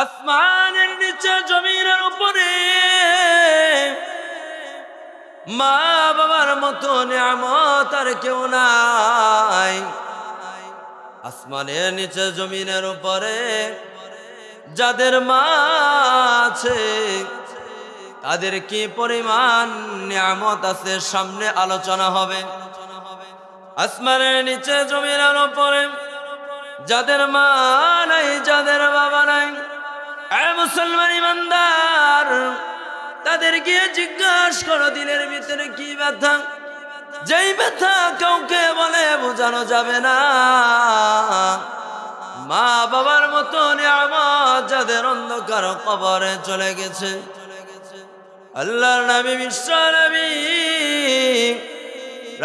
আসমানের নিচে জমিনের উপরে মা বাবার মতো নিয়ামত আর কেউ নাই। আসমানের নিচে জমিনের উপরে যাদের মা আছে তাদের কি পরিমাণ নিয়ামত আছে সামনে আলোচনা হবে। আসমানের নিচে জমিনের উপরে যাদের মা নাই, যাদের বাবা নাই, মুসলমান ইমানদার, তাদের গিয়ে জিজ্ঞাসা করো দিলের ভিতরে কি ব্যথা, যেই ব্যথা কাউকে বলে বোঝানো যাবে না। মা বাবার মতো নিয়ামত যাদের অন্ধকার কবরে চলে গেছে। আল্লাহর নবী বিশ্ব নবী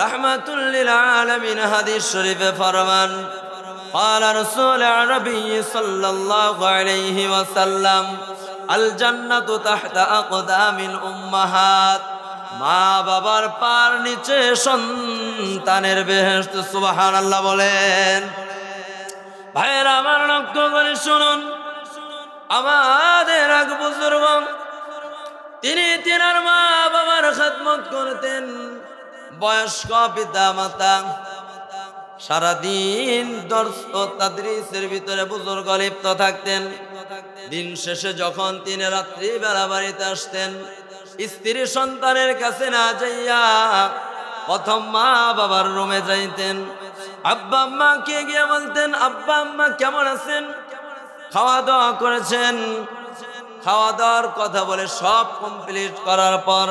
রাহমাতুল লিল আলামিন হাদিস শরীফে ফরমান قال رسول النبي صلى الله عليه وسلم الجنة تحت أقدام الأمهات। মা বাবার পার নিচে সন্তানের বেহেশত। সুবহানাল্লাহ বলেন। ভাইরা আমার লক্ষ্য করে শুনুন, আমাদের এক বুজুর্গ তিনি তিনার মা বাবার খেদমত করতেন। বয়স্ক পিতা মাতা সারাদিন দর্শ ও তাদরিসের ভিতরে বুজুর্গ লিপ্ত থাকতেন। দিন শেষে যখন তিনি রাত্রি বেলা বাড়িতে আসতেন, স্ত্রী সন্তানের কাছে না যাইয়া প্রথম মা বাবার রুমে যাইতেন। আব্বা আম্মাকে গিয়ে বলতেন, আব্বা আম্মা কেমন আছেন, খাওয়া দাওয়া করেছেন? খাওয়া দাওয়ার কথা বলে সব কমপ্লিট করার পর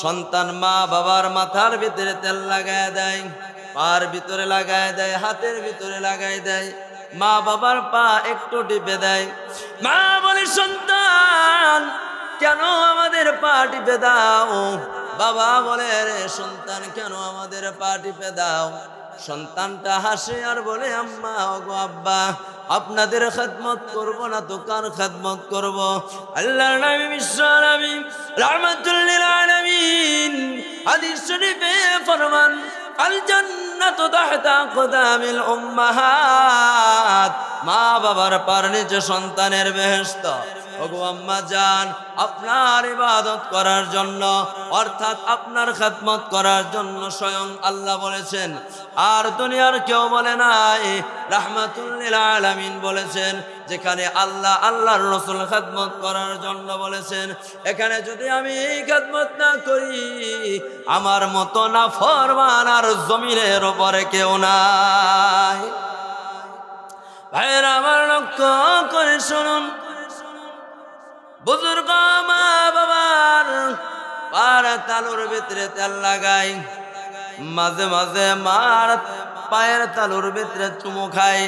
সন্তান মা বাবার মাথার ভিতরে তেল লাগায় দেয়, পার ভিতরে লাগায় দেয়, হাতের ভিতরে লাগায় দেয়, মা বাবার পা একটু টিপে দেয়। মা বলে, সন্তান কেন আমাদের পা টিপে দাও? বাবা বলে, রে সন্তান কেন আমাদের পা টিপে দাও? সন্তানটা হাসে আর বলে, আম্মা ওগো আব্বা, আপনাদের খেদমত করব না তো কার খেদমত করব? আল্লাহর নবী বিশ্ব নবী রাহমাতুল লিল আলামিন হাদিস শরীফে ফরমান আল জান্নাতু তাহতা আকদামিল উম্মাহাত। মা বাবার পার নিচে সন্তানের বেহেশত। ওগো আম্মা জান, আপনার ইবাদত করার জন্য অর্থাৎ আপনার খেদমত করার জন্য স্বয়ং আল্লাহ বলেছেন, আর দুনিয়ার কেউ বলে নাই। রাহমাতুল লিল আলামিন বলেছেন, যেখানে আল্লাহ আল্লাহর রাসূল খেদমত করার জন্য বলেছেন, এখানে যদি আমি এই খেদমত না করি আমার মতো নাফরমান আর জমিনের উপরে কেউ নাই। ভাইরা আমার লক্ষ্য করে শুনুন, বুজুর্গ মা বাবার পার তালুর ভিতরে তেল লাগাই, মাঝে মাঝে মার পায়ের তালুর ভিতরে চুমু খায়,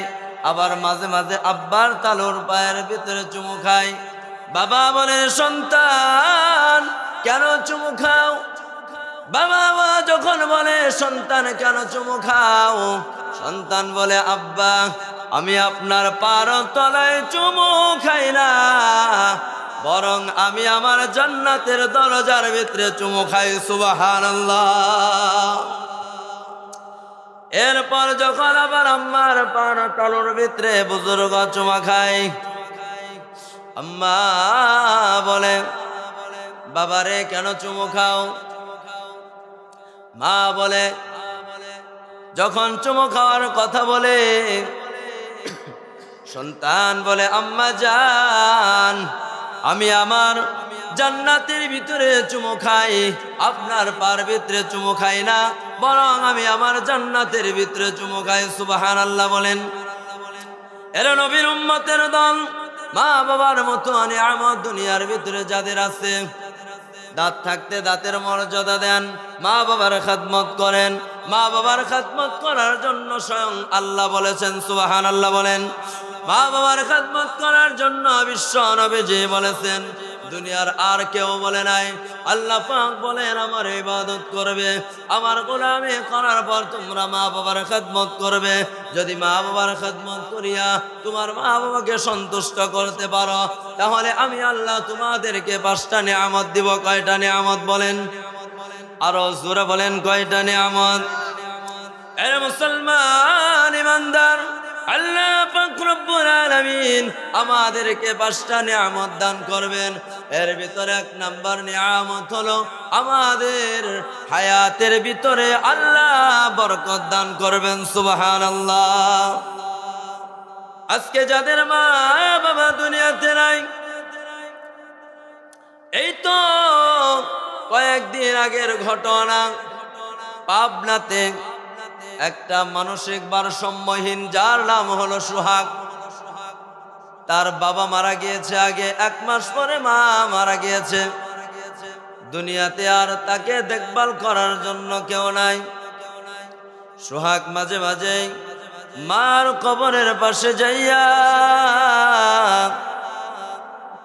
আবার মাঝে মাঝে আব্বার তালুর পায়ের ভিতরে চুমু খায়। বাবা বলে, সন্তান কেন চুমু খাও? বাবা যখন বলে, সন্তান কেন চুমু খাও? সন্তান বলে, আব্বা আমি আপনার পার তলায় চুমু খাই না, বরং আমি আমার জান্নাতের দরজার ভিতরে চুমু খাই। সুবহানাল্লাহ। এরপর যখন আবার আম্মার পার তালুর ভিতরে বুজুর্গ চুমা খায়, আম্মা বলে, বাবারে কেন চুমু খাও? মা বলে, যখন চুমু খাওয়ার কথা বলে সন্তান বলে, আম্মা জান আমি আমার জান্নাতের ভিতরে চুমু খাই, আপনার পার ভিতরে চুমু খাই না, বরং আমি আমার জান্নাতের ভিতরে চুমু খাই। সুবহানাল্লাহ বলেন। এর নবীর উম্মতের দল, মা বাবার মতো নিয়ামত দুনিয়ার ভিতরে যাদের আছে, দাঁত থাকতে দাঁতের মর্যাদা দেন, মা বাবার খেদমত করেন। মা বাবার খেদমত করার জন্য স্বয়ং আল্লাহ বলেছেন। সুবহানাল্লাহ বলেন। মা বাবার খেদমত করার জন্য বিশ্ব নবীজি বলেছেন, দুনিয়ার আর কেউ বলে নাই। আল্লাহ পাক বলেন, আমার ইবাদত করবে, আমার গোলামি করার পর তোমরা মা বাবার খেদমত করবে। যদি মা বাবার খেদমত করিয়া তোমার মা বাবাকে সন্তুষ্ট করতে পারো, তাহলে আমি আল্লাহ তোমাদেরকে 5টা নিয়ামত দিব। কয়টা নিয়ামত বলেন? আরো জোরে বলেন, কয়টা নিয়ামত? এ মুসলমান ইমানদার, আল্লাহ পাক রব্বুল আলামিন আমাদেরকে 5টা নিয়ামত দান করবেন। এর ভিতরে 1 নাম্বার নিয়ামত হলো আমাদের হায়াতের ভিতরে আল্লাহ বরকত দান করবেন। সুবহানাল্লাহ। আজকে যাদের মা বাবা দুনিয়াতে নাই, এই তো কয়েকদিন আগের ঘটনা, পাবনাতে একটা মানসিক ভারসাম্যহীন যার নাম হলো সোহাগ, তার বাবা মারা গিয়েছে আগে, 1 মাস পরে মা মারা গিয়েছে। দুনিয়াতে আর তাকে দেখভাল করার জন্য কেউ নাই। সোহাগ মাঝে মাঝে মার কবরের পাশে যাইয়া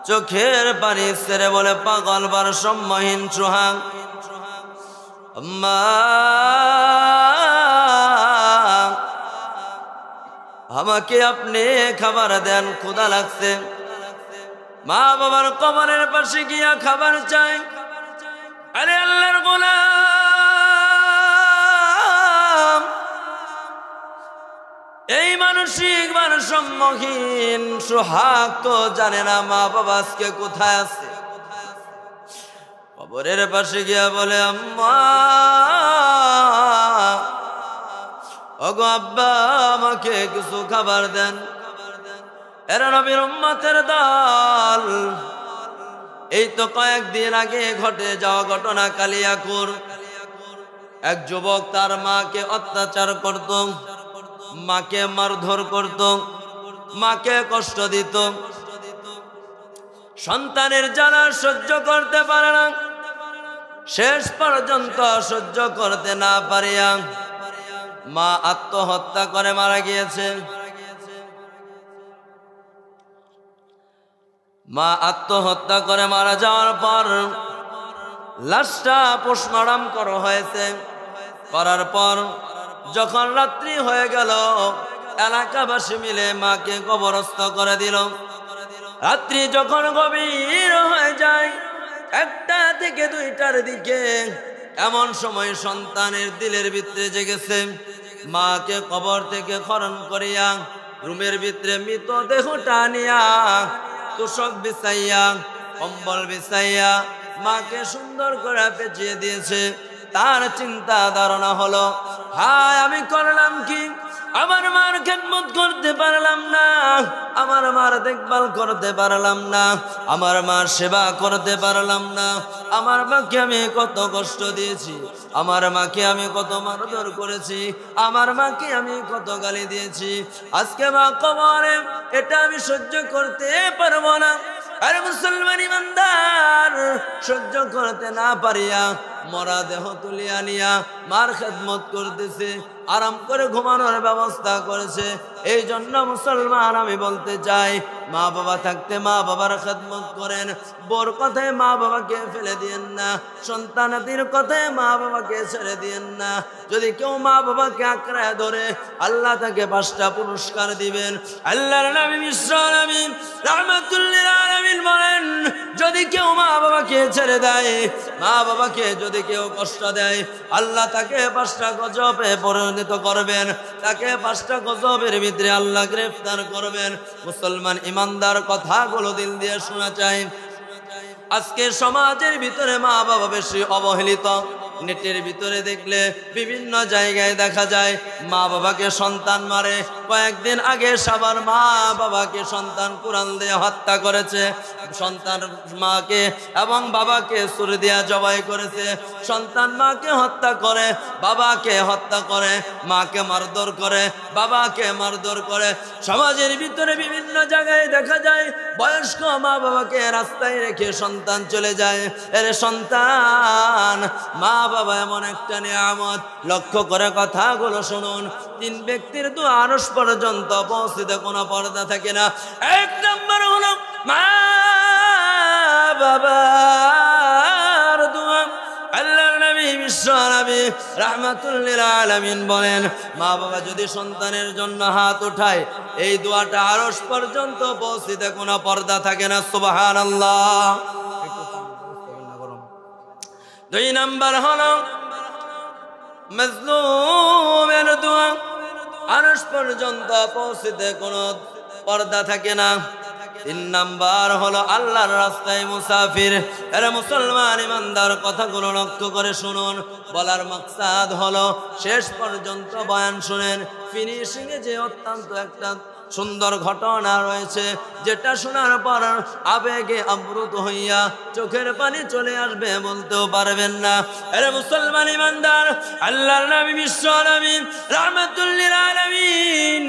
চোখের পানি ছেড়ে বলে, পাগল ভারসাম্যহীন সোহাগ, মা আমাকে আপনি খাবার দেন, ক্ষুধা লাগছে। মা বাবার কবরের পাশে গিয়া খাবার চাই। আরে আল্লাহর গোলাম, এই মানসিক ভারসাম্যহীন সোহাগ তো জানে না মা বাবা আজকে কোথায় আছে। কবরের পাশে গিয়া বলে, আম্মা, ওগো আব্বা, আমাকে কিছু খাবার দেন। এরা নবীর উম্মতের দল। এই তো কয়েকদিন আগে ঘটে যাওয়া ঘটনা, কালিয়াকুর। এক যুবক তার মাকে অত্যাচার করত, মাকে মারধর করত, মাকে কষ্ট দিত। সন্তানের জ্বালা সহ্য করতে পারে না, শেষ পর্যন্ত সহ্য করতে না পারিয়া মা আত্মহত্যা করে মারা গিয়েছে। মা আত্মহত্যা করে মারা যাওয়ার পর লাশটা পোস্টমর্টম করা হয়েছে। করার পর যখন রাত্রি হয়ে গেল, এলাকাবাসী মিলে মাকে কবরস্থ করে দিল। রাত্রি যখন গভীর হয়ে যায়, 1টা থেকে 2টার দিকে, এমন সময় সন্তানের দিলের ভিতরে জেগেছে। মাকে কবর থেকে খনন করিয়া রুমের ভিতরে মৃতদেহটা নিয়া তোষক বিছাইয়া, কম্বল বিছাইয়া মাকে সুন্দর করে পেঁচিয়ে দিয়েছে। তার চিন্তা ধারণা হলো, হায় আমি করলাম কি, আমার মার খেদমত করতে পারলাম না, আমার মার দেখভাল করতে পারলাম না, আমার মার সেবা করতে পারলাম না। আমার মাকে আমি কত কষ্ট দিয়েছি, আমার মাকে আমি কত মারধর করেছি, আমার মাকে আমি কত গালি দিয়েছি। আজকে মা কবরে, এটা আমি সহ্য করতে পারবো না। আরে মুসলমান ইমানদার, সহ্য করতে না পারিয়া মরা দেহ তুলিয়া নিয়া মার খেদমত করতেছে, আরাম করে ঘুমানোর ব্যবস্থা করেছে। এই জন্য মুসলমান আমি বলতে চাই, মা বাবা থাকতে মা বাবার খেদমত করেন। বোর কথায় মা বাবাকে ফেলে দিয়েন না, সন্তানাদির কথায় মা বাবাকে ছেড়ে দিয়েন না। যদি কেউ মা বাবাকে আঁকড়ায় ধরে, আল্লাহ তাকে 5টা পুরস্কার দিবেন। আল্লাহর নবী বিশ্ব নবী রাহমাতুল লিল আলামিন বলেন, যদি কেউ মা বাবাকে ছেড়ে দেয়, মা বাবাকে যদি কেউ কষ্ট দেয়, আল্লাহ তাকে 5টা গজবে পরিণত করবেন, তাকে 5টা গজবের ভিতরে আল্লাহ গ্রেফতার করবেন। মুসলমান ইমানদার কথাগুলো দিল দিয়ে শোনা চাই। আজকে সমাজের ভিতরে মা বাবা বেশি অবহেলিত। নেটের ভিতরে দেখলে বিভিন্ন জায়গায় দেখা যায় মা বাবাকে সন্তান মারে। কয়েকদিন আগে সবার মা বাবাকে সন্তান কুড়াল দিয়ে হত্যা করেছে, সন্তান মাকে এবং বাবাকে ছুরি দিয়ে জবাই করেছে। সন্তান মাকে হত্যা করে, বাবাকে হত্যা করে, মাকে মারধর করে, বাবাকে মারধর করে। সমাজের ভিতরে বিভিন্ন জায়গায় দেখা যায় বয়স্ক মা বাবাকে রাস্তায় রেখে সন্তান চলে যায়। এর সন্তান, মা বাবা এমন একটা নিয়ামত, লক্ষ্য করে কথাগুলো শুনুন। 3 ব্যক্তির দোয়া আরশ পর্যন্ত পৌঁছিতে কোনো পর্দা থাকে না। 1 নম্বর হলো মা বাবার দোয়া। আল্লাহর নবী বিশ্ব নবী রাহমাতুল লিল আলামিন বলেন, মা বাবা যদি সন্তানের জন্য হাত উঠায়, এই দোয়াটা আরশ পর্যন্ত পৌঁছিতে কোনো পর্দা থাকে না। সুবহানাল্লাহ। 2 নম্বর হলো মাজলুমের দোয়া। আরশ পর্যন্ত পৌঁছতে কোনো পর্দা থাকে না। 3 নাম্বার হলো আল্লাহর রাস্তায় মুসাফির। এরা মুসলমান ইমানদার কথাগুলো লক্ষ্য করে শুনুন। বলার মাকসাদ হলো শেষ পর্যন্ত বয়ান শুনেন। ফিনিশিং এ যে অত্যন্ত একটা সুন্দর ঘটনা রয়েছে, যেটা শোনার পর আবেগে আপ্লুত হইয়া চোখের পানি চলে আসবে, বলতেও পারবেন না। আরে মুসলমান ইমানদার, আল্লাহর নবী বিশ্ব নবী রাহমাতুল লিল আলামিন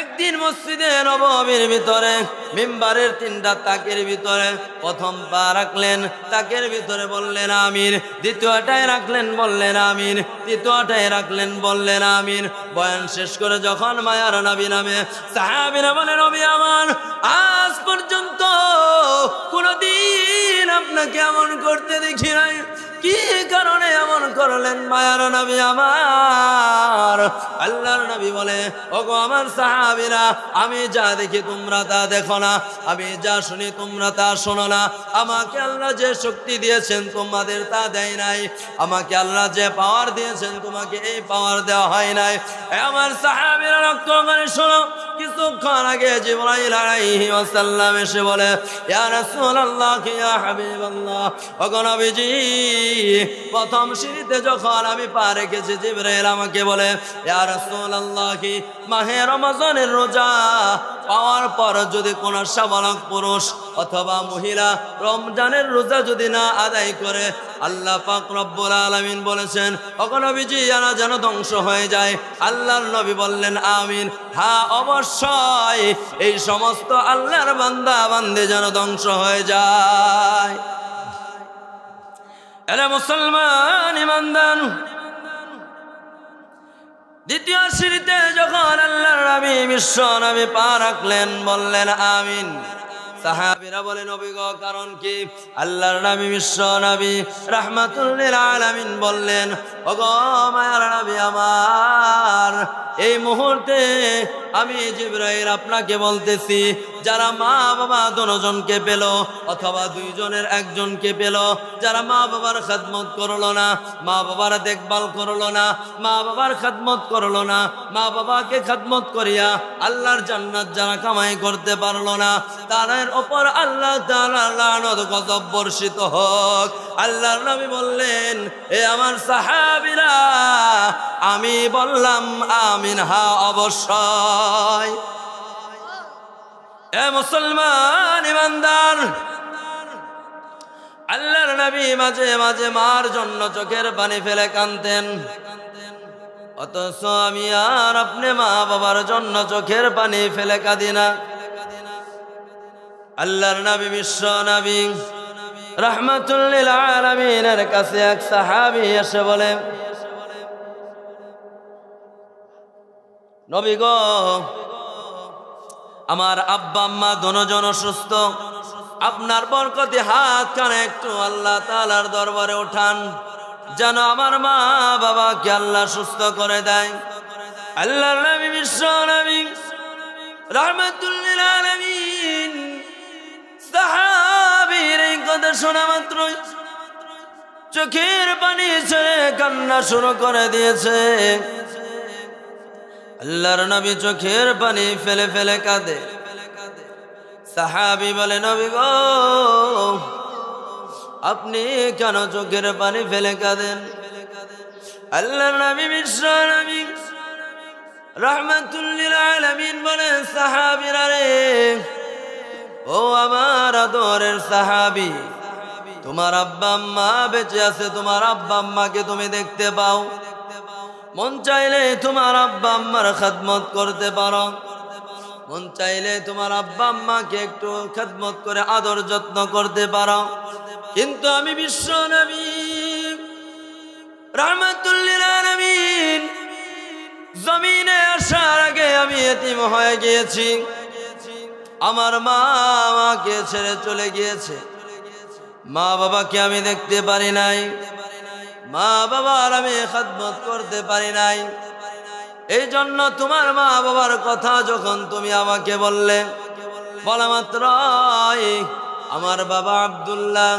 একদিন মসজিদে নববীর ভিতরে মিম্বারের 3টা তাকের ভিতরে প্রথম পা রাখলেন, তাকের ভিতরে বললেন আমিন, দ্বিতীয়টায় রাখলেন বললেন আমিন, তৃতীয়টায় রাখলেন বললেন আমিন। বয়ান শেষ করে যখন মায়ার নবী নামে সাহাবীরা বলে, নবী আমার, আজ পর্যন্ত কোনদিন আপনাকে এমন করতে দেখি নাই, কি কারণে এমন করলেন মায়ার নবী আমার? আল্লাহর নবী বলে, ওগো আমার সাহাবীরা, আমি যা দেখি তোমরা তা দেখো না, আমি যা শুনি তোমরা তা শোনো না। আমাকে আল্লাহ যে শক্তি দিয়েছেন তোমাদের তা দেয় নাই, আমাকে আল্লাহ যে পাওয়ার দিয়েছেন তোমাকে এই পাওয়ার দেওয়া হয় নাই। আমার সাহাবীরা লক্ষ্য করে শোনো, কিছুক্ষণ আগে জিবরাইল আলাইহিস সালাম এসে বলে, ইয়া রাসূলুল্লাহ, ইয়া হাবিবাল্লাহ, ওগো নবীজি, প্রথম সিঁড়িতে যখন আমি পা রেখেছি জিবরাইল আমাকে বলে, ইয়া রাসূলুল্লাহ, মাহে রমজানের রোজা পাওয়ার পর যদি কোন সাবালক পুরুষ অথবা মহিলা রমজানের রোজা যদি না আদায় করে, আল্লাহ পাক রব্বুল আলামিন বলেছেন, ওগো নবীজি, এরা যেন ধ্বংস হয়ে যায়। আল্লাহর নবী বললেন আমিন। হ্যাঁ, অবশ্যই এই সমস্ত আল্লাহর বান্দা বান্দে যেন ধ্বংস হয়ে যায়। এরা মুসলমান ইমানদার, দ্বিতীয় সিঁড়িতে যখন আল্লাহর নবী বিশ্ব নবী পা রাখলেন বললেন আমিন। সাহাবীরা বলে, নবী গো, কারণ কি? আল্লাহর নবী বিশ্ব নবী রাহমাতুল লিল আলামিন বললেন, ওগো মায়ার নবী আমার, এই মুহূর্তে আমি জিবরাইল আপনাকে বলতেছি, যারা মা বাবা দুজনকে পেল অথবা 2 জনের একজনকে পেল, যারা মা বাবার খেদমত করলো না, মা বাবার দেখভাল করলো না, মা বাবার খেদমত করলো না, মা বাবাকে খেদমত করিয়া আল্লাহর জান্নাত যারা কামাই করতে পারলো না, তাদের উপর আল্লাহ তাআলার লানত গজব বর্ষিত হোক। আল্লাহর নবী বললেন, এ আমার সাহাবীরা, আমি বললাম আমিন, হ্যাঁ অবশ্যই। এ মুসলমান ইমানদার, আল্লাহর নবী মাঝে মাঝে মার জন্য চোখের পানি ফেলে কাঁদতেন, অথচ আমি আর আপনি মা বাবার জন্য চোখের পানি ফেলে কাঁদি না। আল্লাহর নবী বিশ্ব নবী রাহমাতুল লিল আলামিনের কাছে এক সাহাবী এসে বলে, নবী গো, আমার আব্বা আম্মা দুজন অসুস্থ, আপনার বরকতে হাত কানে একটু আল্লাহ তাআলার দরবারে ওঠান, যেন আমার মা বাবাকে আল্লাহ সুস্থ করে দেয়। আল্লাহর নবী বিশ্ব নবী রাহমাতুল লিল আলামিন সাহাবীর এই কথা শোনা মাত্রই চোখের পানি ছেড়ে কান্না শুরু করে দিয়েছে। আল্লাহর নবী চোখের পানি ফেলে ফেলে কাঁদে। সাহাবী বলে, নবী গো, আপনি কেন চোখের পানি ফেলে কাঁদেন? আল্লাহর নবী বিশ্ব নবী রাহমাতুল লিল আলামিন বলে, সাহাবীরা রে, ও আমার আদরের সাহাবী, তোমার আব্বা আম্মা বেঁচে আছে, তোমার আব্বা আম্মাকে তুমি দেখতে পাও, মন চাইলে তোমার আব্বা আম্মার খেদমত করতে পারো, মন চাইলে তোমার আব্বা আম্মাকে একটু খেদমত করে আদর যত্ন করতে পারো, কিন্তু আমি বিশ্ব নবী রাহমাতুল লিল আলামিন জমিনে আসার আগে আমি এতিম হয়ে গিয়েছি, আমার মা আমাকে ছেড়ে চলে গিয়েছে, মা বাবাকে আমি দেখতে পারি নাই, মা বাবার আমি খেদমত করতে পারি নাই। এই জন্য তোমার মা বাবার কথা যখন তুমি আমাকে বললে, বলা মাত্রই আমার বাবা আব্দুল্লাহ,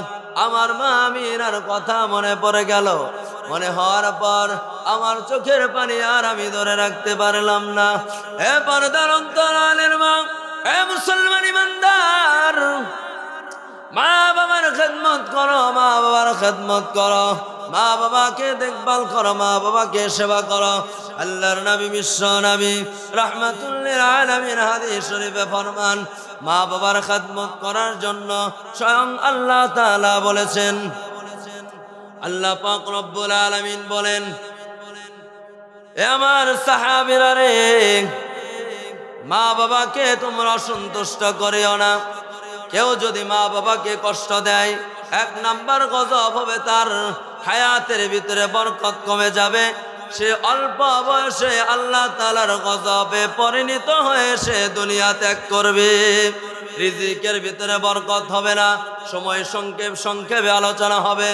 আমার মা আমিনার কথা মনে পড়ে গেল। মনে হওয়ার পর আমার চোখের পানি আর আমি ধরে রাখতে পারলাম না। হে পর্দার অন্তরালের মা, হে মুসলমান ইমানদার, মা বাবার খেদমত করো, মা বাবার খেদমত করো, মা বাবাকে দেখভাল করো, মা বাবাকে সেবা করো। আল্লাহর নবী বিশ্ব নবী রাহমাতুল লিল আলামিন হাদিস শরীফে ফরমান, মা বাবার খেদমত করার জন্য স্বয়ং আল্লাহ তাআলা বলেছেন। আল্লাহ পাক রব্বুল আলামিন বলেন, এ আমার সাহাবীরা রে, মা বাবাকে তোমরা অসন্তুষ্ট করিও না। কেউ যদি মা বাবাকে কষ্ট দেয়, 1 নাম্বার গজব হবে তার হায়াতের ভিতরে বরকত কমে যাবে। সে অল্প বয়সে আল্লাহ তাআলার গজবে পরিণত হয়ে সে দুনিয়া ত্যাগ করবে। রিজিকের ভিতরে বরকত হবে না। সময় সংক্ষেপে আলোচনা হবে।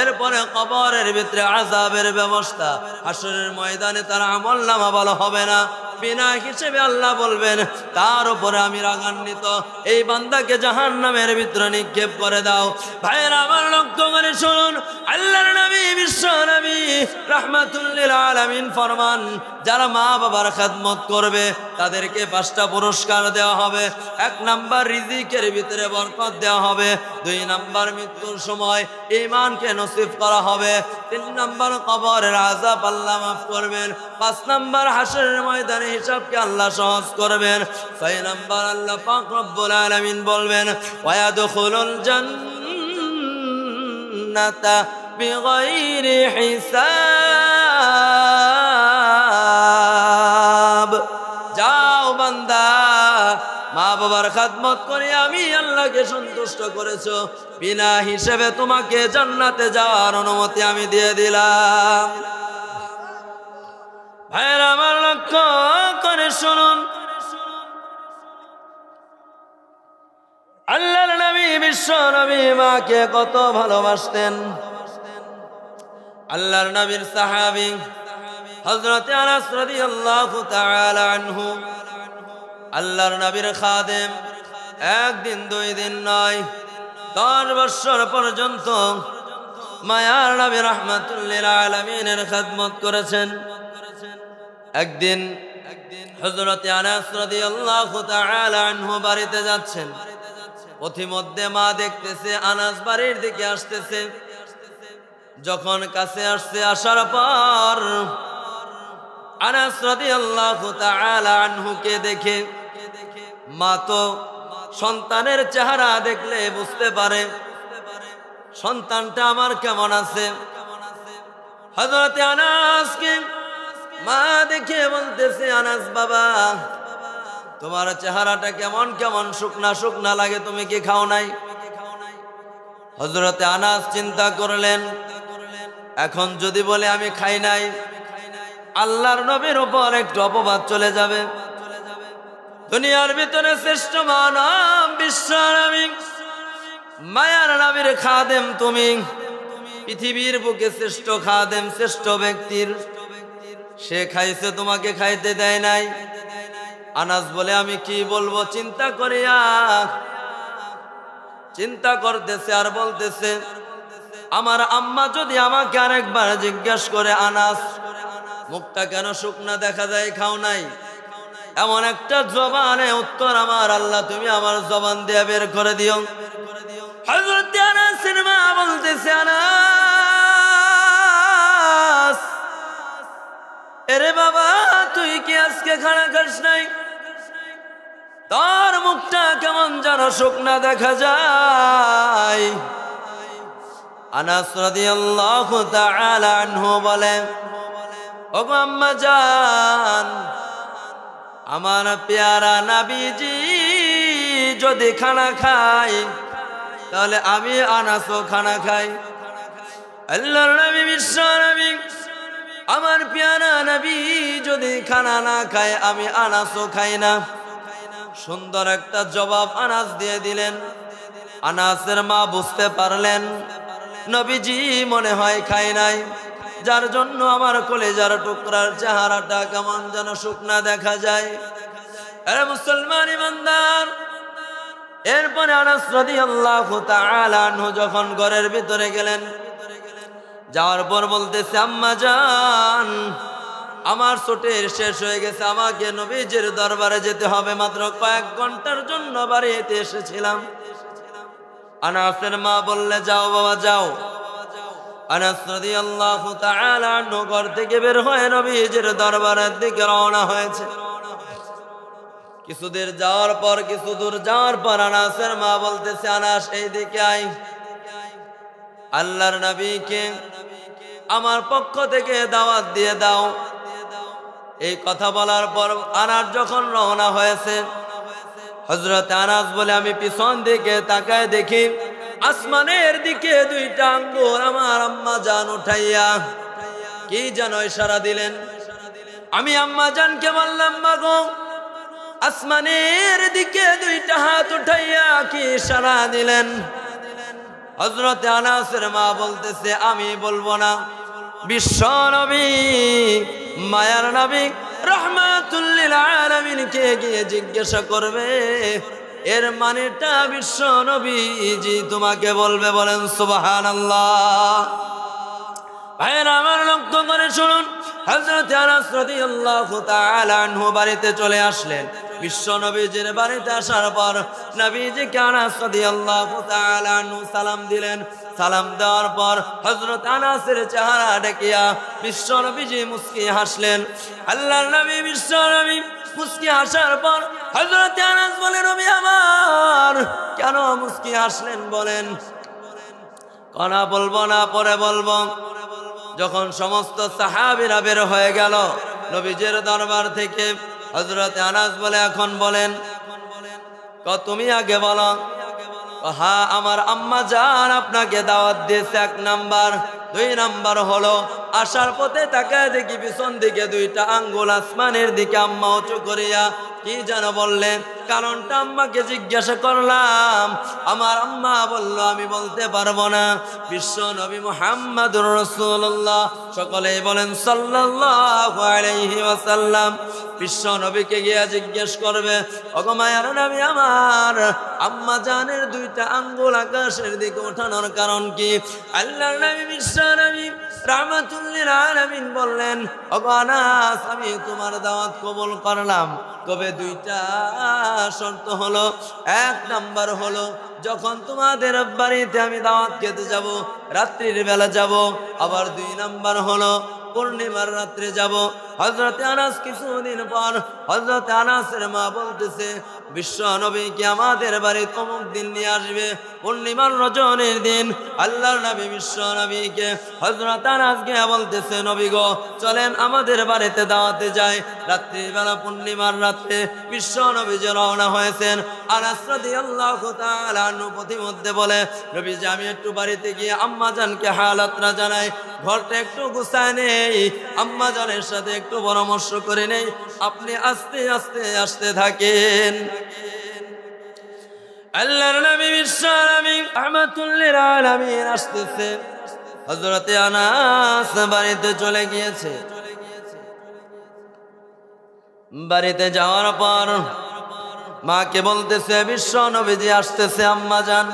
এরপরে কবরের ভিতরে আযাবের ব্যবস্থা। হাসরের ময়দানে তার আমলনামা ভালো হবে না, বিনা হিসেবে আল্লাহ বলবেন তার উপরে আমি রাগান্বিত, এই বান্দাকে জাহান্নামের ভিতরে নিক্ষেপ করে দাও। ভাইয়েরা আমার লক্ষ্য করে শুনুন, আল্লাহর নবী বিশ্ব নবী রাহমাতুল লিল আলামিন ফরমান, যারা মা বাবার খেদমত করবে তাদেরকে 5টা পুরস্কার দেওয়া হবে। 1 নাম্বার রিজিকের ভিতরে বরকত দেওয়া হবে। 2 নাম্বার মৃত্যুর সময় ঈমানকে নসিব করা হবে। 3 নাম্বার কবরের আযাব আল্লাহ মাফ করবেন। 5 নাম্বার হাসরের ময়দানে হিসাবকে আল্লাহ সহজ করবেন। 6 নাম্বার আল্লাহ পাক রব্বুল আলামিন বলবেন, ওয়ায়াদখুলুল জান্নাতা বিগাইরি হিসাব। যাও বান্দা, মা বাবার খেদমত করে আমি আল্লাহকে সন্তুষ্ট করেছো, বিনা হিসেবে তোমাকে জান্নাতে যাওয়ার অনুমতি আমি দিয়ে দিলাম। ভাইয়েরা আমার লক্ষ্য করে শুনুন, আল্লাহর নবী বিশ্ব নবী মাকে কত ভালোবাসতেন। আল্লাহর নবীর সাহাবী হযরত আনাস রাদিয়াল্লাহু তাআলা আনহু, আল্লাহর নবীর খাদেম, 1 দিন 2 দিন নয়, 10 বছর পর্যন্ত মায়ার নবী রাহমাতুল লিল আলামিনের খেদমত করেছেন। একদিন হযরত আনাস রাদিয়াল্লাহু তাআলা আনহু বাড়িতে যাচ্ছেন। পথিমধ্যে মা দেখতেছে আনাস বাড়ির দিকে আসতেছে। যখন কাছে আসছে, আসার পর আনাস রাদিয়াল্লাহু তাআলা আনহুকে দেখে, মা তো সন্তানের চেহারা দেখলে বুঝতে পারে সন্তানটা আমার কেমন আছে। হযরত আনাসকে মা দেখে বলতেছে, আনাস বাবা, তোমার চেহারাটা কেমন কেমন শুকনা শুকনা লাগে, তুমি কি খাও নাই? হযরত আনাস চিন্তা করলেন, এখন যদি বলে আমি খাই নাই, আল্লাহর নবীর উপর একটু অপবাদ চলে যাবে। দুনিয়ার ভিতরে শ্রেষ্ঠ মানব বিশ্ব নবী মায়ার নবীর খাদেম তুমি, পৃথিবীর বুকে শ্রেষ্ঠ খাদেম, শ্রেষ্ঠ ব্যক্তির, সে খাইছে, তোমাকে খাইতে দেয় নাই। আনাস বলে আমি কি বলবো, চিন্তা করতেছে আর বলতেছে, আমার আম্মা যদি আমাকে আরেকবার জিজ্ঞেস করে, আনাস মুখটা কেন শুকনা দেখা যায়, খাও নাই, এমন একটা জবানে উত্তর আমার আল্লাহ তুমি আমার জবান দিয়ে বের করে দিও। হযরত আনাসের মা বলতেছে, আনাস, এরে বাবা, তুই কি আজকে খানা খাস নাই? তোর মুখটা কেমন যেন শুকনা দেখা যায়। আনাস রাদিয়াল্লাহু তাআলা আনহু বলেন, ওগো আম্মা জান, আমার পেয়ারা নবীজি যদি খানা খায় তাহলে আমি আনাসও খানা খাই। আল্লাহর নবী বিশ্ব নবী আমার পেয়ারা নবী যদি খানা না খায় আমি আনাসও খাই না। সুন্দর একটা জবাব আনাস দিয়ে দিলেন। আনাসের মা বুঝতে পারলেন নবীজি মনে হয় খায় নাই, যার জন্য আমার কলেজার টুকরার চেহারাটা কেমন যেন শুকনা দেখা যায়। আরে মুসলমান ইমানদার, এরপরে আনাস রাদিয়াল্লাহু তাআলা আনহু যখন ঘরের ভিতরে গেলেন, যাওয়ার পর বলতেছে আম্মা জান আমার ছোটের শেষ হয়ে গেছে, আমাকে নবীজির দরবারে যেতে হবে, মাত্র কয়েক ঘন্টার জন্য বাড়িতে এসেছিলাম। আনাসের মা বললে যাও বাবা যাও। আনাস রাদিয়াল্লাহু তাআলা আনহু ঘর থেকে বের হয়ে নবীজির দরবারের দিকে রওনা হয়েছে। কিছুদূর যাওয়ার পর আনাসের মা বলতেছে আনাস এইদিকে আয়, আল্লাহর নবীকে আমার পক্ষ থেকে দাওয়াত দিয়ে দাও। এই কথা বলার পর আনাস যখন রওনা হয়েছে, হযরত আনাস বলে আমি পিছন দিকে তাকায় দেখি আসমানের দিকে দুইটা আঙ্গুল আমার আম্মা জান উঠাইয়া কি যেন ইশারা দিলেন। আমি আম্মা জানকে বললাম মাগো আসমানের দিকে দুইটা হাত উঠাইয়া কি ইশারা দিলেন? হযরত আনাসের মা বলতেছে আমি বলবো না, বিশ্ব নবী মায়ার নবী রাহমাতুল লিল আলামিনকে গিয়ে জিজ্ঞাসা করবে, এর মানেটা বিশ্ব নবীজি তোমাকে বলবে। বলেন সুবহানাল্লাহ। ভাইরা আমার লক্ষ্য করে শুনুন, হযরত আনাস রাদিয়াল্লাহু তাআলা আনহু বাড়িতে চলে আসলেন। বিশ্ব নবীজির বাড়িতে আসার পর নবীজিকে আনাস রাদিয়াল্লাহু তাআলা আনহু সালাম দিলেন। সালাম দেওয়ার পর হযরত আনাসের চেহারা দেখিয়া বিশ্ব নবীজি মুস্কি হাসলেন। আল্লাহর নবী বিশ্ব নবী মুস্কি হাসার পর হযরত আনাস বলেন নবী আমার কেন মুস্কি হাসলেন বলেন? কনা বলবো না, পরে বলবো। যখন সমস্ত সাহাবীরা বের হয়ে গেল নবীজির দরবার থেকে, হযরত আনাস বলে এখন বলেন। তুমি আগে বলো। হ্যাঁ আমার আম্মা জান আপনাকে দাওয়াত দিয়েছে, 1 নাম্বার। 2 নাম্বার হলো আসার পথে তাকায় দেখি পিছন দিকে দুইটা আঙ্গুল আসমানের দিকে আম্মা উঁচু করিয়া কি যেন বললেন। কারণটা আম্মাকে জিজ্ঞাসা করলাম, আমার আম্মা বলল আমি বলতে পারবো না। বিশ্ব নবী মুহাম্মদুর রাসূলুল্লাহ, সকলেই বলেন সাল্লাল্লাহু আলাইহি ওয়াসাল্লাম, বিশ্ব নবীকে গিয়ে জিজ্ঞেস করবে, ওগো মায়ার নবী আমার আম্মা জানের দুইটা আঙ্গুল আকাশের দিকে ওঠানোর কারণ কি? আল্লাহর নবী বিশ্ব নবী রাহমাতুল লিল আলামিন বললেন, ওগো আনাস আমি তোমার দাওয়াত কবুল করলাম, তবে 2টা শর্ত হলো। 1 নাম্বার হলো যখন তোমাদের বাড়িতে আমি দাওয়াত খেতে যাব রাত্রির বেলা যাব, আবার 2 নাম্বার হলো পূর্ণিমার রাত্রে যাব। হযরত আনাস কিছুদিন পর হযরত আনাসের মা বলতেছে বিশ্ব নবী কি আমাদের বাড়িতে অমুক দিন নিয়ে আসবে, পূর্ণিমার রজনীর দিন। আল্লাহর নবী বিশ্ব নবীকে হযরত আনাস গিয়ে বলতেছে নবী গো চলেন আমাদের বাড়িতে দাওয়াতে যাই। রাত্রির বেলা পূর্ণিমার রাত্রে বিশ্ব নবী যে রওনা হয়েছেন। আনাস রাদিয়াল্লাহু তাআলা আনহু প্রতিমধ্যে বলে নবীজি আমি একটু বাড়িতে গিয়ে আম্মা জানকে হালাতটা জানাই, ঘরটা একটু গুছায় নেই, আম্মা জানের সাথে একটু পরামর্শ করে নেই, আপনি আস্তে আস্তে আসতে থাকেন। আল্লাহর নবী বিশ্ব নবী রাহমাতুল লিল আলামিন আসতেছে। হযরত আনাস বাড়িতে চলে গিয়েছে। বাড়িতে যাওয়ার পর মাকে বলতেছে বিশ্ব নবীজি আসতেছে আম্মা জান।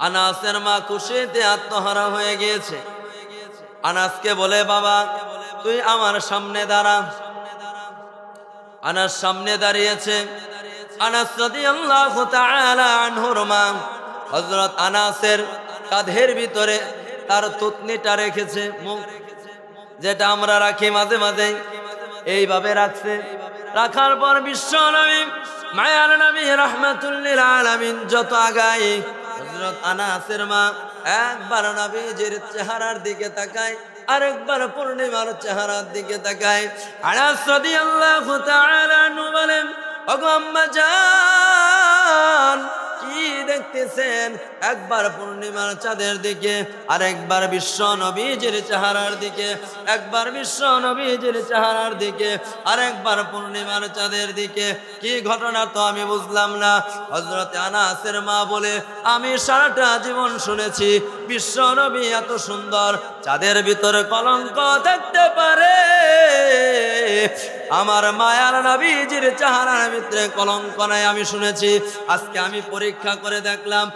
আনাসের মা খুশিতে আত্মহারা হয়ে গিয়েছে। আনাসকে বলে বাবা তুই আমার সামনে দাঁড়া। আনাস সামনে দাঁড়িয়েছে। আনাস রাদিয়াল্লাহু তাআলা আনহুর মা হযরত আনাসের কাঁধের ভিতরে তার তুতনিটা রেখেছে, মুখ যেটা আমরা রাখি মাঝে মাঝে এইভাবে রাখছে। রাখার পর বিশ্ব নবী মায়ার নবী রাহমাতুল লিল আলামিন যত আগায় হযরত আনাসের মা একবার নবীজির চেহারার দিকে তাকায়, আরেকবার পূর্ণিমার চেহারার দিকে তাকায়। আনাস রাদিয়াল্লাহু তাআলা আনহু বলেন ওগো আম্মা জান কি দেখতেছেন? একবার পূর্ণিমার চাঁদের দিকে, আরেকবার বিশ্ব নবীজির চেহারার দিকে, একবার বিশ্ব নবীজির চেহারার দিকে, আরেকবার পূর্ণিমার চাঁদের দিকে। কি ঘটনা তো আমি বুঝলাম না। হযরত আনাসের মা বলে আমি সারাটা জীবন শুনেছি বিশ্ব নবী এত সুন্দর, চাঁদের ভিতরে কলঙ্ক থাকতে পারে, আমার মায়ার নবীজির চেহারার ভিতরে কলঙ্ক নাই আমি শুনেছি। আজকে আমি পরীক্ষা করে দেখলাম।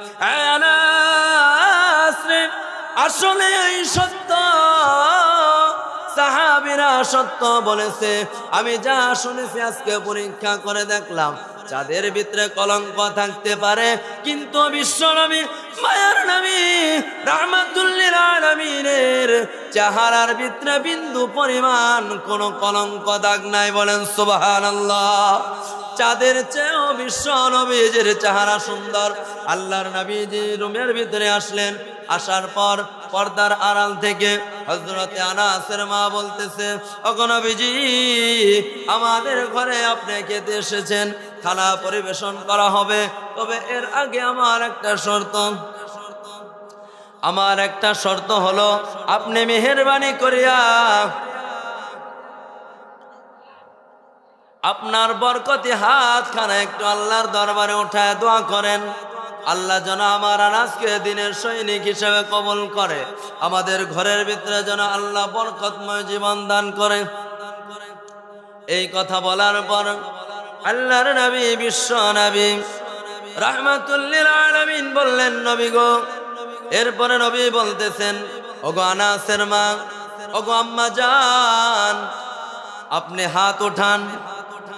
আনাস রে আসলে এই সত্য, সাহাবীরা সত্য বলেছে। আমি যা শুনেছি আজকে পরীক্ষা করে দেখলাম, যাদের ভিতরে কলঙ্ক থাকতে পারে, কিন্তু বিশ্বনবী মায়ার নবী রাহমাতুল লিল আলামিনের চেহারার ভিতরে বিন্দু পরিমাণ কোন কলঙ্ক দাগ নাই। বলেন সুবহানাল্লাহ। যাদের চেয়েও বিশ্ব নবীজির চেহারা সুন্দর। আল্লাহর নবীজি রুমের ভিতরে আসলেন, আসার পর পর্দার আড়াল থেকে হযরতে আনাসের মা বলতেছে, ওগো নবীজি, আমাদের ঘরে আপনি খেতে এসেছেন, খানা পরিবেশন করা হবে, তবে এর আগে আমার একটা শর্ত হলো, আপনি মেহেরবানি করিয়া আপনার বরকতি হাত খানা একটু আল্লাহর দরবারে উঠায় দোয়া করেন, আল্লাহ যেন আমার আনাসকে দিনের সৈনিক হিসেবে কবুল করে, আমাদের ঘরের ভিতরে যেন আল্লাহ বরকতময় জীবন দান করে। এই কথা বলার পর আল্লাহর নবী, বিশ্ব নবী রাহমাতুল লিল আলামিন বললেন, নবী গো। এরপরে নবী বলতেছেন, ওগো আনাসের মা, ওগো আম্মা জান, আপনি হাত উঠান।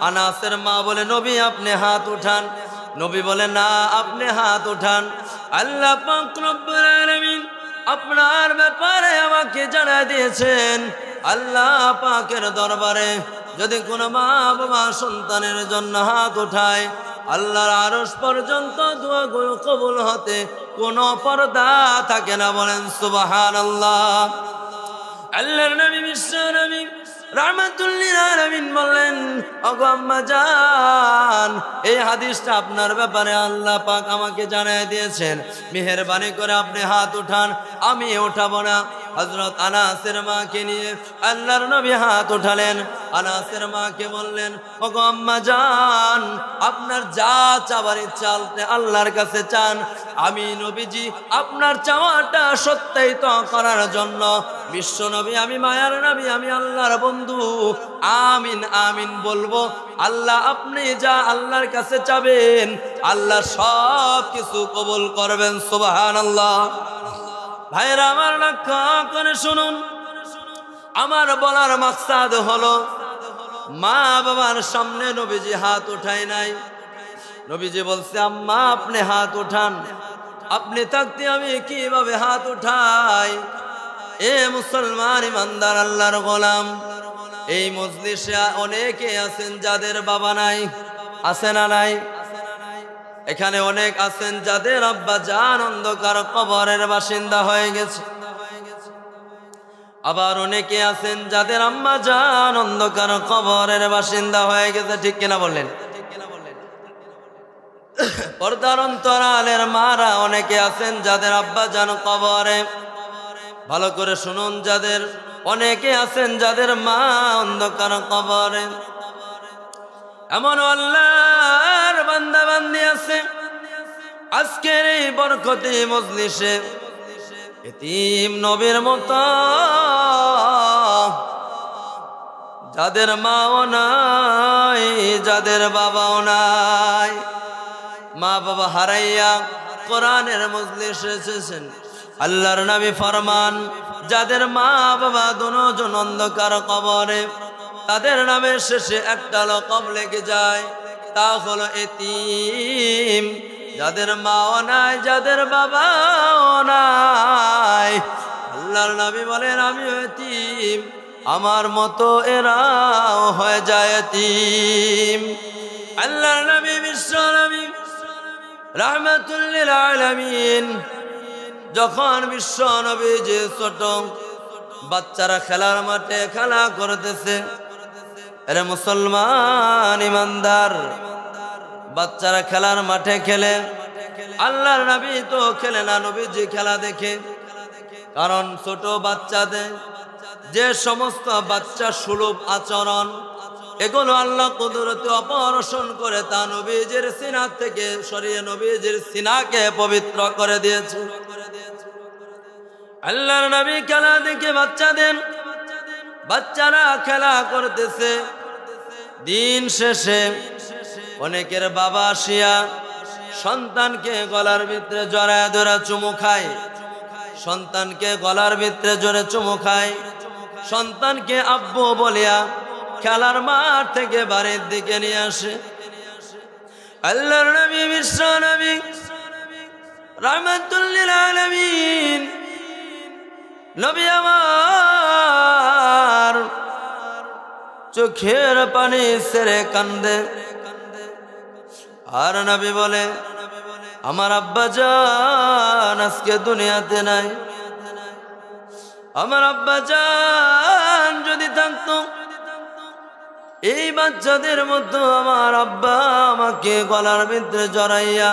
আনাসের মা বলে, নবী আপনি হাত উঠান। নবী বলে, না, আপনি হাত উঠান। আল্লাহ পাক রব্বুল আলামিন আপনার ব্যাপারে আমাকে জানাই দিয়েছেন, আল্লাহ পাকের দরবারে যদি কোনো মা বাবা সন্তানের জন্য হাত উঠায়, আল্লাহর আরশ পর্যন্ত দোয়াগুলো কবুল হতে কোনো পর্দা থাকে না। বলেন সুবহানাল্লাহ। আল্লাহর নবী, বিশ্ব নবী রাহমাতুল লিল আলামিন বললেন, ওগো আম্মা জান, এই হাদিসটা আপনার ব্যাপারে আল্লাহ পাক আমাকে জানাই দিয়েছেন, মেহেরবানি করে আপনি হাত উঠান, আমি উঠাবো না। হযরত আনাসের মাকে নিয়ে আল্লাহর নবী হাত উঠালেন। আনাসের মাকে বললেন, ওগো আম্মা জান, আপনার যা চাওয়ার ইচ্ছা আল্লাহর কাছে চান, আমি নবীজি আপনার চাওয়াটা সত্যায়িত করার জন্য বিশ্ব নবী, আমি মায়ার নবী, আমি আল্লাহর বন্ধু, আমিন আমিন বলবো। আল্লাহ আপনি যা আল্লাহর কাছে চাবেন, আল্লাহ সব কিছু কবুল করবেন। সুবহানাল্লাহ। ভাইরা আমার, লক্ষ্য করে শুনুন, আমার বলার মাকসাদ হলো, মা বাবার সামনে নবীজি হাত উঠায় নাই। নবীজি বলছে, আম্মা আপনি হাত উঠান। আপনি থাকতে আমি কিভাবে হাত উঠাই? এ মুসলমান ইমানদার আল্লাহর গোলাম, এই মজলিসে অনেকে আছেন যাদের বাবা নাই, আছে না নাই? এখানে অনেক আছেন যাদের আব্বা জান অন্ধকার কবরের বাসিন্দা হয়ে গেছে। আবার অনেকে আছেন যাদের আম্মা জান অন্ধকার কবরের বাসিন্দা হয়ে গেছে। ঠিক কিনা বললেন? পর্দার অন্তরালের মারা অনেকে আছেন যাদের আব্বা জান কবরে। ভালো করে শুনুন, যাদের অনেকে আছেন যাদের মা অন্ধকার কবরে। এমন আল্লাহর বান্দা বান্দি আছে আজকের এই বরকতি মজলিসে, এতিম নবীর মতো, যাদের মাও নাই, যাদের বাবাও নাই, মা বাবা হারাইয়া কোরআনের মজলিসে এসেছেন। আল্লাহর নবী ফরমান, যাদের মা বাবা দুজন অন্ধকার কবরে, তাদের নামের শেষে একটা লকব লেগে যায়, তা হলো এতিম। যাদের মাও নাই, যাদের বাবাও নাই, আল্লাহর নবী বলেন, আমি এতিম, আমার মতো এরাও হয়ে যায় এতিম। আল্লাহর নবী, বিশ্ব নবী রাহমাতুল লিল আলামিন, যখন বিশ্ব নবী যে ছোট বাচ্চারা খেলার মাঠে খেলা করতেছে, আরে মুসলমান ইমানদার, বাচ্চারা খেলার মাঠে খেলে, আল্লাহর নবী তো খেলে না, নবীজি খেলা দেখে। কারণ ছোট বাচ্চাদের যে সমস্ত বাচ্চা সুলভ আচরণ, এগুলো আল্লাহ কুদরতে অপারেশন করে তা নবীজির সিনা থেকে সরিয়ে নবীজির সিনাকে পবিত্র করে দিয়েছে। আল্লাহর নবী খেলা দেখে বাচ্চারা খেলা করতেছে। দিন শেষে অনেকের বাবা আসিয়া সন্তানকে গলার ভিতরে জড়ায় ধরে চুমু খায়, সন্তানকে গলার ভিতরে জোরে চুমু খায়, সন্তানকে আব্বু বলিয়া খেলার মাঠ থেকে বাড়ির দিকে নিয়ে আসে। আল্লাহর নবী বিশ্ব নবী রাহমাতুল লিল আলামিন নবী আমার চোখের পানি ছেড়ে কান্দে। আর নবী বলে, আমার আব্বা জান আজকে দুনিয়াতে নাই। আমার আব্বা জান যদি থাকতো, এই বাচ্চাদের মধ্যে আমার আব্বা আমাকে গলার ভিতরে জড়াইয়া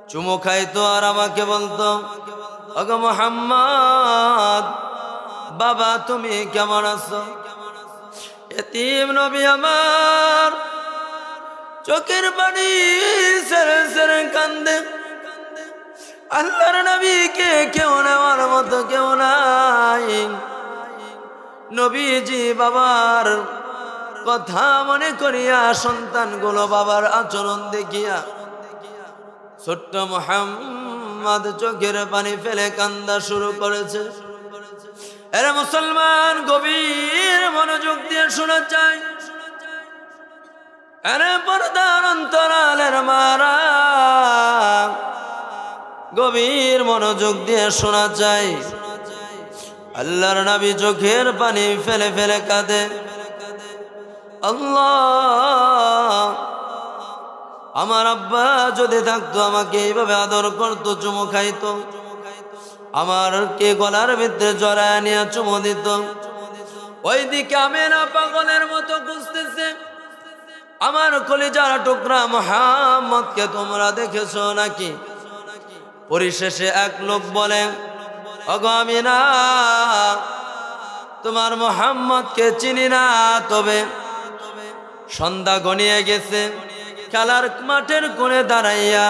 চুমু খাইতো আর আমাকে বলতো, ওগো মুহাম্মদ, বাবা তুমি কেমন আছো? এতিম নবী আমার চোখের পানি ছেড়ে ছেড়ে কান্দে। আল্লাহর নবীকে কেউ নেওয়ার মতো কেউ নাই। নবীজি বাবার কথা মনে করিয়া সন্তানগুলো বাবার আচরণ দেখিয়া ছোট্ট মুহাম্মদ চোখের পানি ফেলে কান্দা শুরু করেছে। এরা মুসলমান গভীর মনোযোগ দিয়ে শোনা চাই। এরে পর্দার অন্তরালের মারা গভীর মনোযোগ দিয়ে শোনা চাই। আল্লাহর নবী চোখের পানি ফেলে ফেলে কাঁদে। আল্লাহ, আমার আব্বা যদি থাকতো আমাকে এইভাবে আদর করতো, চুমু খাইতো, আমার কে গলার ভিতরে জড়ায় নিয়ে চুমু দিত। ওইদিকে আমেনা পাগলের মতো খুঁজতেছে, আমার কলিজার টুকরা মুহাম্মদকে তোমরা দেখেছো নাকি? পরিশেষে এক লোক বলে, ওগো আমিনা, তোমার মুহাম্মদকে চিনি না, তবে সন্ধ্যা ঘনিয়ে গেছে। খেলার মাঠের কোণে দাঁড়াইয়া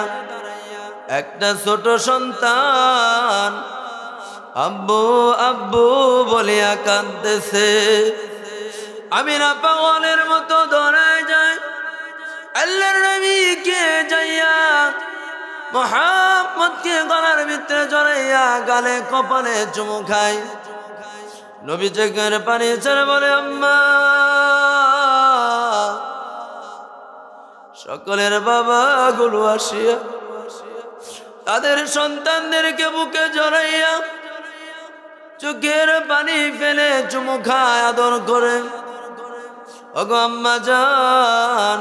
একটা ছোট সন্তান আব্বু আব্বু বলিয়া কাঁদতেছে। আমিনা পাগলের মতো দৌড়ায় যায়, আল্লাহর নবীকে যাইয়া মুহাম্মদকে গলার ভিতরে জড়াইয়া গালে কপালে চুমু খায়। নবী চোখের পানি ছেড়ে বলে, আম্মা। সকলের বাবাগুলো আসিয়া তাদের সন্তানদেরকে বুকে জড়াইয়া চোখের পানি ফেলে চুমু খায়, আদর করে। ওগো আম্মা জান,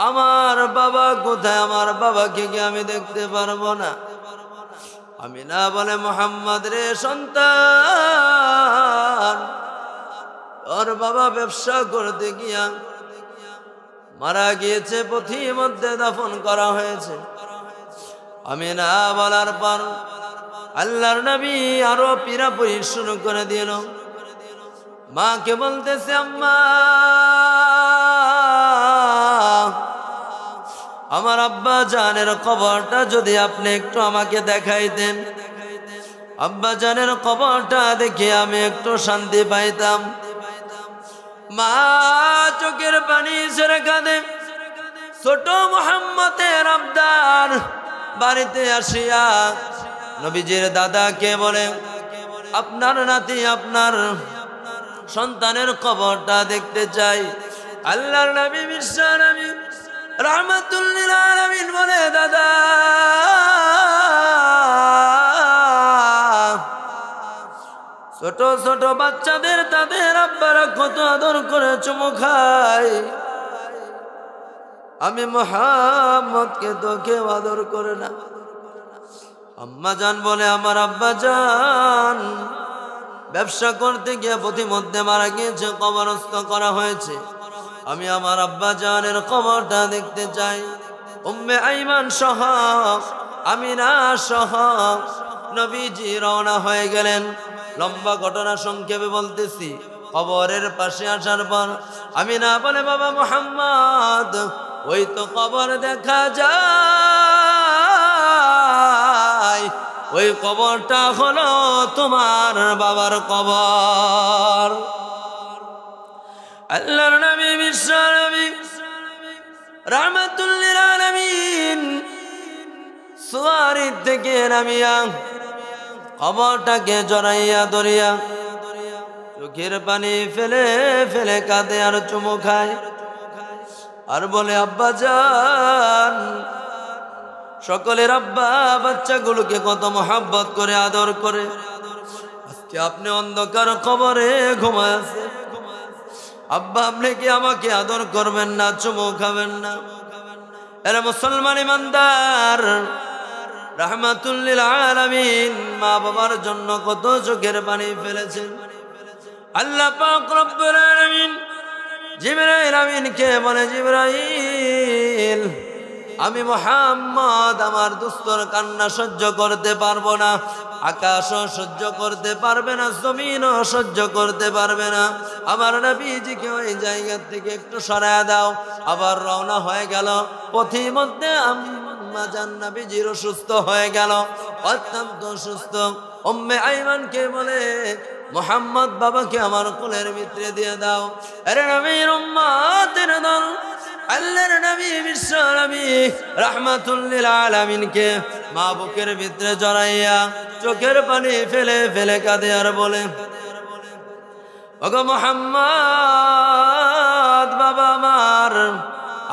আমার বাবা কোথায়? আমার বাবাকে কি আমি দেখতে পারবো না? আমিনা বলে, মুহাম্মদ রে সন্তান, তোর বাবা ব্যবসা করতে গিয়া মারা গিয়েছে, পথির মধ্যে দাফন করা হয়েছে। আমিনা বলার পর আল্লাহর নবী আরো পীড়াপুরি শুরু করে দিল। মাকে বলতেছে, আম্মা, আমার আব্বা জানের কবরটা যদি আপনি একটু আমাকে দেখাইতেন, আব্বা জানের কবরটা দেখে আমি একটু শান্তি পাইতাম। মা চোখের পানি ছেড়ে কাঁদে। ছোট মুহাম্মদের আবদার বাড়িতে আসিয়া নবীজির দাদাকে বলে, আপনার নাতি আপনার সন্তানের কবরটা দেখতে চাই। আল্লাহর নবী বিশ্ব নবী রাহমাতুল লিল আলামিন বলে, দাদা, ছোট ছোট বাচ্চাদের তাদের আব্বারা কত আদর করে চুমু খায়, আমি মুহাম্মদকে তো কেউ আদর করে না। আম্মা জান বলে, আমার আব্বা জান ব্যবসা করতে গিয়ে পথিমধ্যে মারা গিয়েছে, কবরস্থ করা হয়েছে। আমি আমার আব্বা জানের কবরটা দেখতে চাই। উম্মে আইমান সহ আমিনা সহ নবীজি রওনা হয়ে গেলেন। লম্বা ঘটনা সংক্ষেপে বলতেছি। কবরের পাশে আসার পর আমিনা বলে, বাবা মুহাম্মদ, ওই তো কবর দেখা যায়, ওই কবরটা হলো তোমার বাবার কবর। আল্লাহর নবী বিশ্ব নবী রাহমাতুল লিল আলামিন সুয়ারি বাড়ির থেকে নামিয়া কবরটাকে জড়াইয়া ধরিয়া চোখের পানি ফেলে ফেলে কাঁদে আর চুমু খায় আর বলে, আব্বা জান। সকলের আব্বা বাচ্চাগুলোকে কত মোহাব্বত করে আদর করে, আজকে আপনি অন্ধকার কবরে ঘুমায় আছে, আব্বা আপনি কি আমাকে আদর করবেন না, চুমু খাবেন না? এরা মুসলমান ইমানদার রাহমাতুল লিল আলামিন মা বাবার জন্য কত চোখের পানি ফেলেছেন। আল্লাহ পাক রব্বুল আলামিন জিবরাইল আমিনকে বলে, জিবরাইল আমি মুহাম্মদ আমার দুস্তর কান্না সহ্য করতে পারবো না, আকাশও সহ্য করতে পারবে না, জমিনও সহ্য করতে পারবে না, আমার নবীজিকে ওই জায়গা থেকে একটু সরায়া দাও। আবার রওনা হয়ে গেল। পথের মধ্যে আম্মা জান নবীজির সুস্থ হয়ে গেল, অত্যন্ত সুস্থ। উম্মে আইমানকে বলে, মুহাম্মদ বাবাকে আমার কোলের ভিতরে দিয়ে দাও। আরে নবীর উম্মতের দল, আল্লাহর নবী বিশ্ব নবী রাহমাতুল লিল আলামিনকে মা বুকের ভিতরে জড়াইয়া চোখের পানি ফেলে ফেলে কাঁদে আর বলে, ওগো মুহাম্মদ বাবা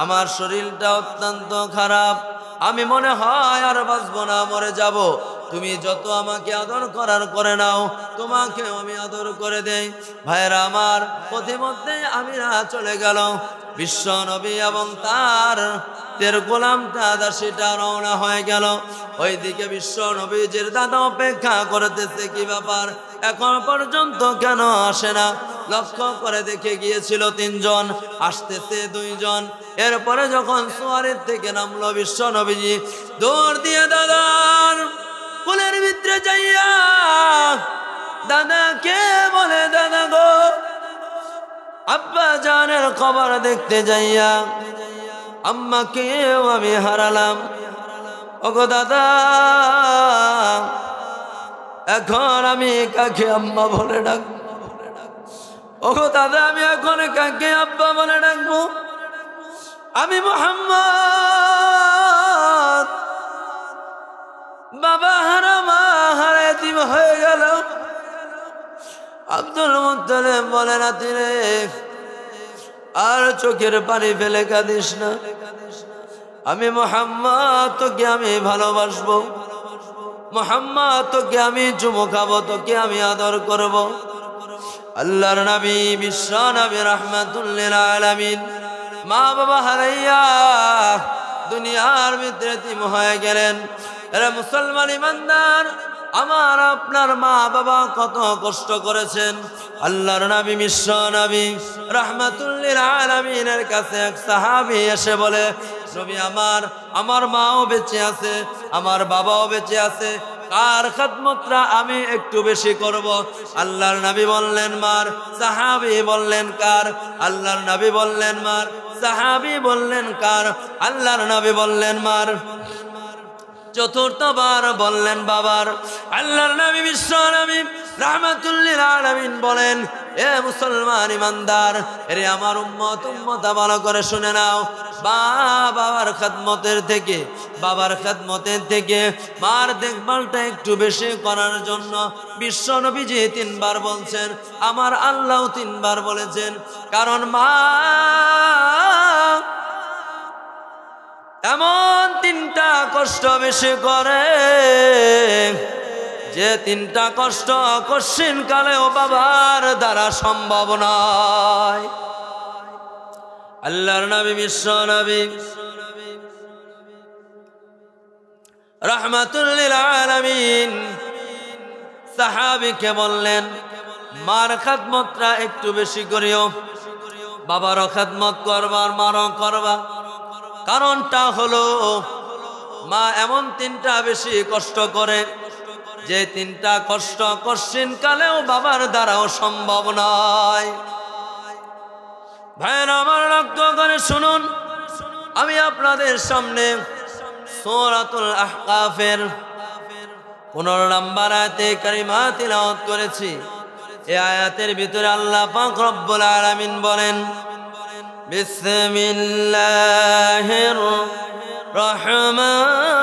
আমার শরীরটা অত্যন্ত খারাপ, আমি মনে হয় আর বাঁচবো না, মরে যাব। তুমি যত আমাকে আদর করার করে নাও, তোমাকেও আমি আদর করে দেই। ভাইরা আমার, পথিমধ্যে আমিরা চলে গেল। বিশ্ব নবী এবং তার গোলামটা দাসীটা রওনা হয়ে গেল। ওইদিকে বিশ্ব নবীজির দাদা অপেক্ষা করতেছে, কি ব্যাপার এখন পর্যন্ত কেন আসে না? লক্ষ্য করে দেখে গিয়েছিল 3 জন, আসতেছে 2 জন। এরপরে যখন সোয়ারের থেকে নামলো বিশ্ব নবীজি দৌড় দিয়ে দাদার কোলের ভিতরে যাইয়া দাদাকে বলে, দাদা গো, আব্বা জানের খবর দেখতে যাইয়া আম্মাকেও আমি হারালাম। ওগো দাদা, এখন আমি কাকে আম্মা বলে ডাকবো? ওগো দাদা, আমি এখন কাকে আব্বা বলে ডাকবো? আমি মুহাম্মদ বাবা হারা মা হারা এতিম হয়ে গেল। আব্দুল মুত্তালিব বলে, নাতি রে, আর চোখের পানি ফেলে কাঁদিস না, আমি মুহাম্মদ তোকে আমি ভালোবাসবো, মুহাম্মদ তোকে আমি চুমু খাবো, তোকে আমি আদর করব। আল্লাহর নবী বিশ্ব নবী রাহমাতুল লিল আলামিন মা বাবা হারাইয়া দুনিয়ার ভিতরে এতিম হয়ে গেলেন। এরা মুসলমান ইমানদার, আমার আপনার মা বাবা কত কষ্ট করেছেন। আল্লাহর নবী বিশ্ব নবী রাহমাতুল লিল আলামিনের কাছে এক সাহাবী এসে বলে, নবী আমার মাও বেঁচে আছে, আমার বাবাও বেঁচে আছে, কার খিদমতটা আমি একটু বেশি করব? আল্লাহর নবী বললেন মার, সাহাবী বললেন কার? আল্লাহর নবী বললেন মার, সাহাবী বললেন কার? আল্লাহর নবী বললেন মার। চতুর্থবার বললেন বাবার। আল্লাহর নবী বিশ্ব নবী রাহমাতুল লিল আলামিন বলেন, এ মুসলমান ইমানদার, এরে আমার উম্মত ভালো করে শুনে নাও, বাবার খিদমতের থেকে মার দেখভালটা একটু বেশি করার জন্য বিশ্ব নবীজি 3 বার বলছেন, আমার আল্লাহ 3 বার বলেছেন। কারণ মা এমন 3টা কষ্ট বেশি করে যে 3টা কষ্ট কঠিন কালেও বাবার দ্বারা সম্ভব নয়। আল্লাহর নবী বিশ্ব নবী রাহমাতুল লিল আলামিন সাহাবীকে বললেন, মার খিদমতটা একটু বেশি করিও, বাবারও খিদমত করবা আর মারও করবা। কারণটা হলো মা এমন 3টা বেশি কষ্ট করে যে 3টা কষ্ট কঠিন কালেও বাবার দ্বারাও সম্ভব নয়। ভাইরা আমার, লক্ষ্য করে শুনুন, আমি আপনাদের সামনে সূরাতুল আহকাফের 15 নম্বর আয়াতে কারিমা তিলাওয়াত করেছি। এই আয়াতের ভিতরে আল্লাহ পাক রব্বুল আলামিন বলেন, বিসমিল্লাহির রহমানির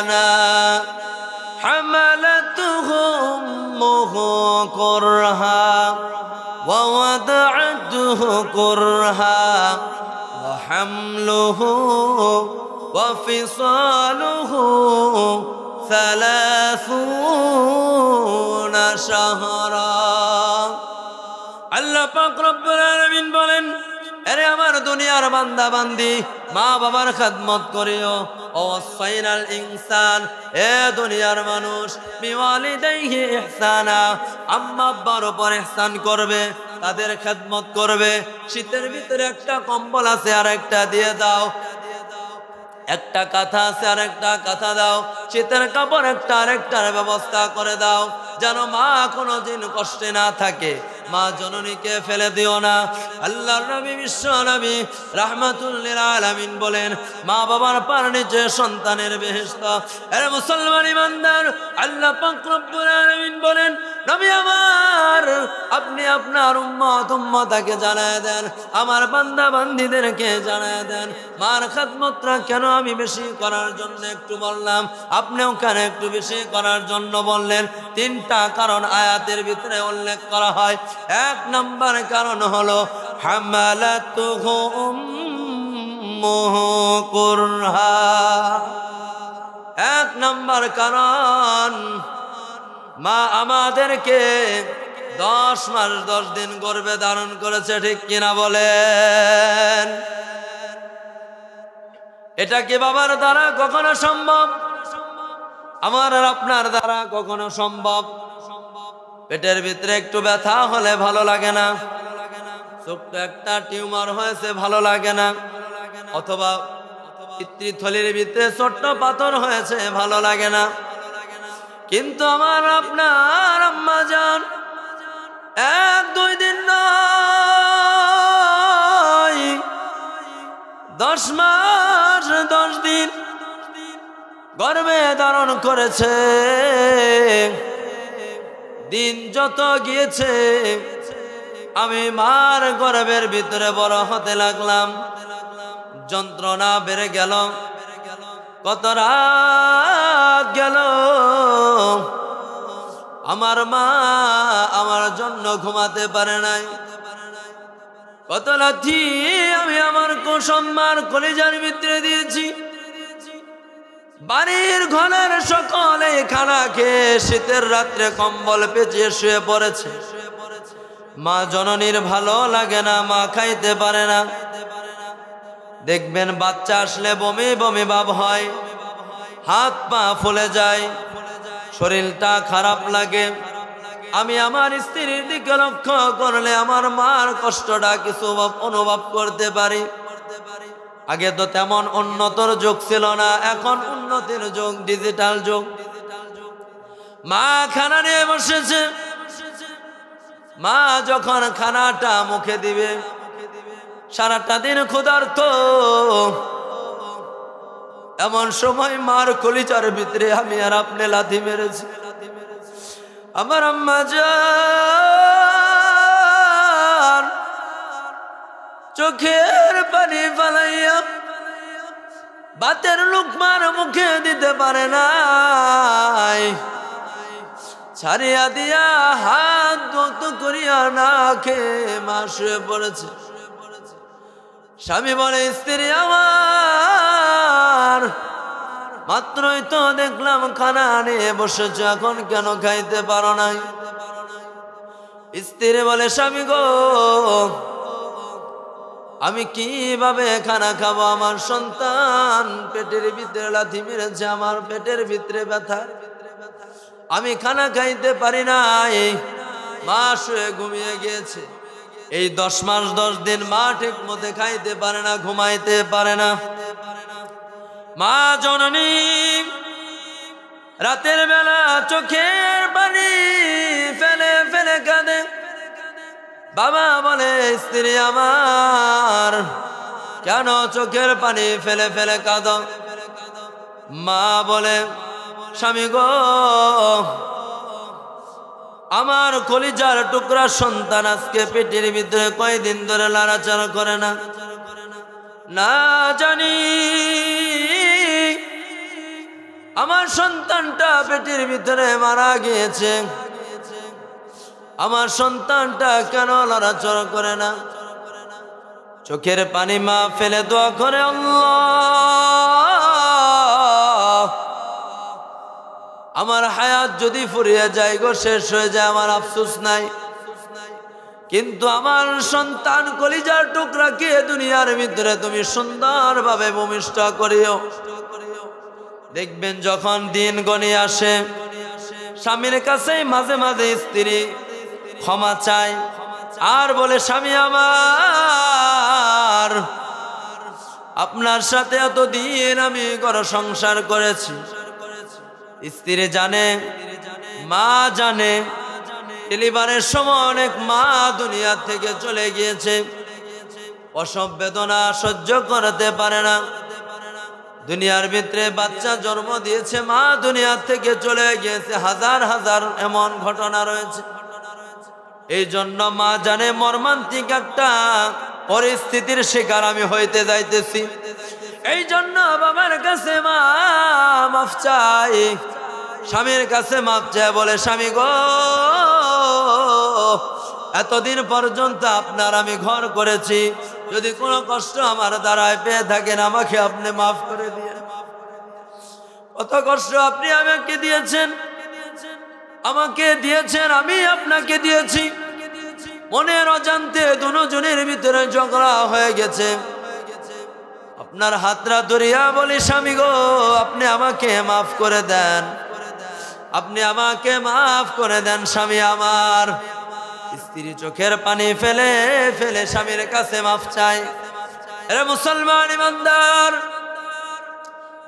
إحسانا حملته أمه كرها ووضعته كرها وحمله وفصاله 30 شهرا আল্লাহ পাক রব্বুল আলামিন বলেন, আরে আমার দুনিয়ার বান্দা বান্দি, মা বাবার খেদমত করিও। ওয়াসাইনাল ইনসান, এ দুনিয়ার মানুষ, বিওয়ালিদাইহি ইহসানা, আম্মা আব্বার উপর ইহসান করবে, তাদের খেদমত করবে। শীতের ভিতরে একটা কম্বল আছে আর একটা দিয়ে দাও, একটা কাঁথা আছে আর একটা কাঁথা দাও, শীতের কাপড় একটা আরেকটার ব্যবস্থা করে দাও, যেন মা কোনোদিন কষ্টে না থাকে। মা জননীকে ফেলে দিও না। আল্লাহর নবী বিশ্ব নবী রাহমাতুল লিল আলামিন বলেন, মা বাবার পার নিচে সন্তানের বেহেশত। এর মুসলমান ইমানদার, আল্লাহ পাক রব্বুল আলামিন বলেন, নবী আমার, আপনি আপনার উম্মতকে জানায় দেন, আমার বান্দা বান্দীদেরকে জানায় দেন, মার খেদমতটা কেন আমি বেশি করার জন্য একটু বললাম, আপনিও কেন একটু বেশি করার জন্য বললেন? 3টা কারণ আয়াতের ভিতরে উল্লেখ করা হয়। 1 নম্বর কারণ হলো হামালাতুহু উম্মুহু কুরহা। 1 নম্বর কারণ, মা আমাদেরকে 10 মাস 10 দিন গর্ভে ধারণ করেছে, ঠিক কিনা বলেন? এটা কি বাবার দ্বারা কখনো সম্ভব? আমার আর আপনার দ্বারা কখনো সম্ভব? পেটের ভিতরে একটু ব্যথা হলে ভালো লাগে না, ছোট্ট একটা টিউমার হয়েছে ভালো লাগে না, অথবা পিতৃথলির ভিতরে ছোট্ট পাথর হয়েছে ভালো লাগে না। কিন্তু আমার আপনার আম্মা জান 1-2 দিন নয়, 10 মাস 10 দিন গর্ভে ধারণ করেছে। দিন যত গিয়েছে আমি মার গর্ভের ভিতরে বড় হতে লাগলাম, যন্ত্রণা বেড়ে গেল, কত রাত গেল, আমার মা আমার জন্য ঘুমাতে পারে নাই, কত লাথি আমি আমার কুসম্মার কলিজার ভিতরে দিয়েছি। বাড়ির ঘরের সকলে খানা খেয়ে শীতের রাত্রে কম্বল পেঁচিয়ে শুয়ে পড়েছে। মা জননীর ভালো লাগে না, মা খাইতে পারে না। দেখবেন বাচ্চা আসলে বমি বমি ভাব হয়, হাত পা ফুলে যায়, শরীরটা খারাপ লাগে। আমি আমার স্ত্রীর দিকে লক্ষ্য করলে আমার মার কষ্টটা কিছু অনুভব করতে পারি। আগে তো তেমন উন্নতর যুগ ছিল না, এখন উন্নতির যুগ, ডিজিটাল যুগ। মা খানা নিয়ে বসেছে, মা যখন খানাটা মুখে দিবে, সারাটা দিন ক্ষুধার্ত, এমন সময় মার কলিজার ভিতরে আমি আর আপনি লাথি মেরেছি। আমার আম্মা জান চোখের পানি ফালাইয়া ভাতের লুকমার মুখে দিতে পারে নাই, ছাড়িয়া দিয়া হাত ধৌত করিয়া না খেয়ে মা শুয়ে পড়েছে। স্বামী বলে, স্ত্রী আমার, মাত্রই তো দেখলাম খানা নিয়ে বসেছ, এখন কেন খাইতে পারো নাই? স্ত্রী বলে, স্বামী গো, আমি কিভাবে খানা খাবো? আমার সন্তান পেটের ভিতরে লাথি মেরেছে, আমার পেটের ভিতরে ব্যথা, আমি খানা খাইতে পারি নাই। মা শুয়ে ঘুমিয়ে গিয়েছে। এই 10 মাস 10 দিন মা ঠিক মতো খাইতে পারে না, ঘুমাইতে পারে না। মা জননী রাতের বেলা চোখের পানি ফেলে ফেলে কাঁদে। বাবা বলে, স্ত্রী আমার, কেন চোখের পানি ফেলে ফেলে কাঁদো? মা বলে, স্বামী গো, আমার কলিজার টুকরা সন্তান আজকে পেটের ভিতরে কয়দিন ধরে লড়াচড়া করে না, না জানি আমার সন্তানটা পেটের ভিতরে মারা গিয়েছে, আমার সন্তানটা কেন লড়াচড়া করে না? চোখের পানি মা ফেলে দোয়া করে, আল্লাহ আমার হায়াত যদি ফুরিয়ে যায় গো, শেষ হয়ে যায়, আমার আফসোস নাই, কিন্তু আমার সন্তান কলিজার টুকরাকে দুনিয়ার ভিতরে তুমি সুন্দরভাবে ভূমিষ্ঠ করিও। দেখবেন যখন দিন গণিয়ে আসে, স্বামীর কাছে মাঝে মাঝে স্ত্রী ক্ষমা চায় আর বলে, স্বামী আমার, আপনার সাথে এতদিন আমি ঘর সংসার করেছি। স্ত্রী জানে, মা জানে, ডেলিভারির সময় অনেক মা দুনিয়া থেকে চলে গিয়েছে, প্রসব বেদনা সহ্য করতে পারে না, দুনিয়ার ভিতরে বাচ্চা জন্ম দিয়েছে, মা দুনিয়া থেকে চলে গিয়েছে, হাজার হাজার এমন ঘটনা রয়েছে। এই জন্য মা জানে মর্মান্তিক একটা পরিস্থিতির শিকার আমি হইতে যাইতেছি। এই জন্য বাবার কাছে মা মাফ চাই, স্বামীর কাছে মাফ চায়, বলে, স্বামী গো, এতদিন পর্যন্ত আপনার আমি ঘর করেছি, যদি কোনো কষ্ট আমার দ্বারায় পেয়ে থাকেন আমাকে আপনি মাফ করে দিয়ে। কত কষ্ট আপনি আমাকে দিয়েছেন, আমি আপনাকে দিয়েছি, মনের অজান্তে দুজনের ভিতরে ঝগড়া হয়ে গেছে, আপনার হাতরা ধরিয়া বলি, স্বামী গো, আপনি আমাকে মাফ করে দেন, আপনি আমাকে মাফ করে দেন স্বামী আমার। স্ত্রী চোখের পানি ফেলে ফেলে স্বামীর কাছে মাফ চায়। এরা মুসলমান ইমানদার,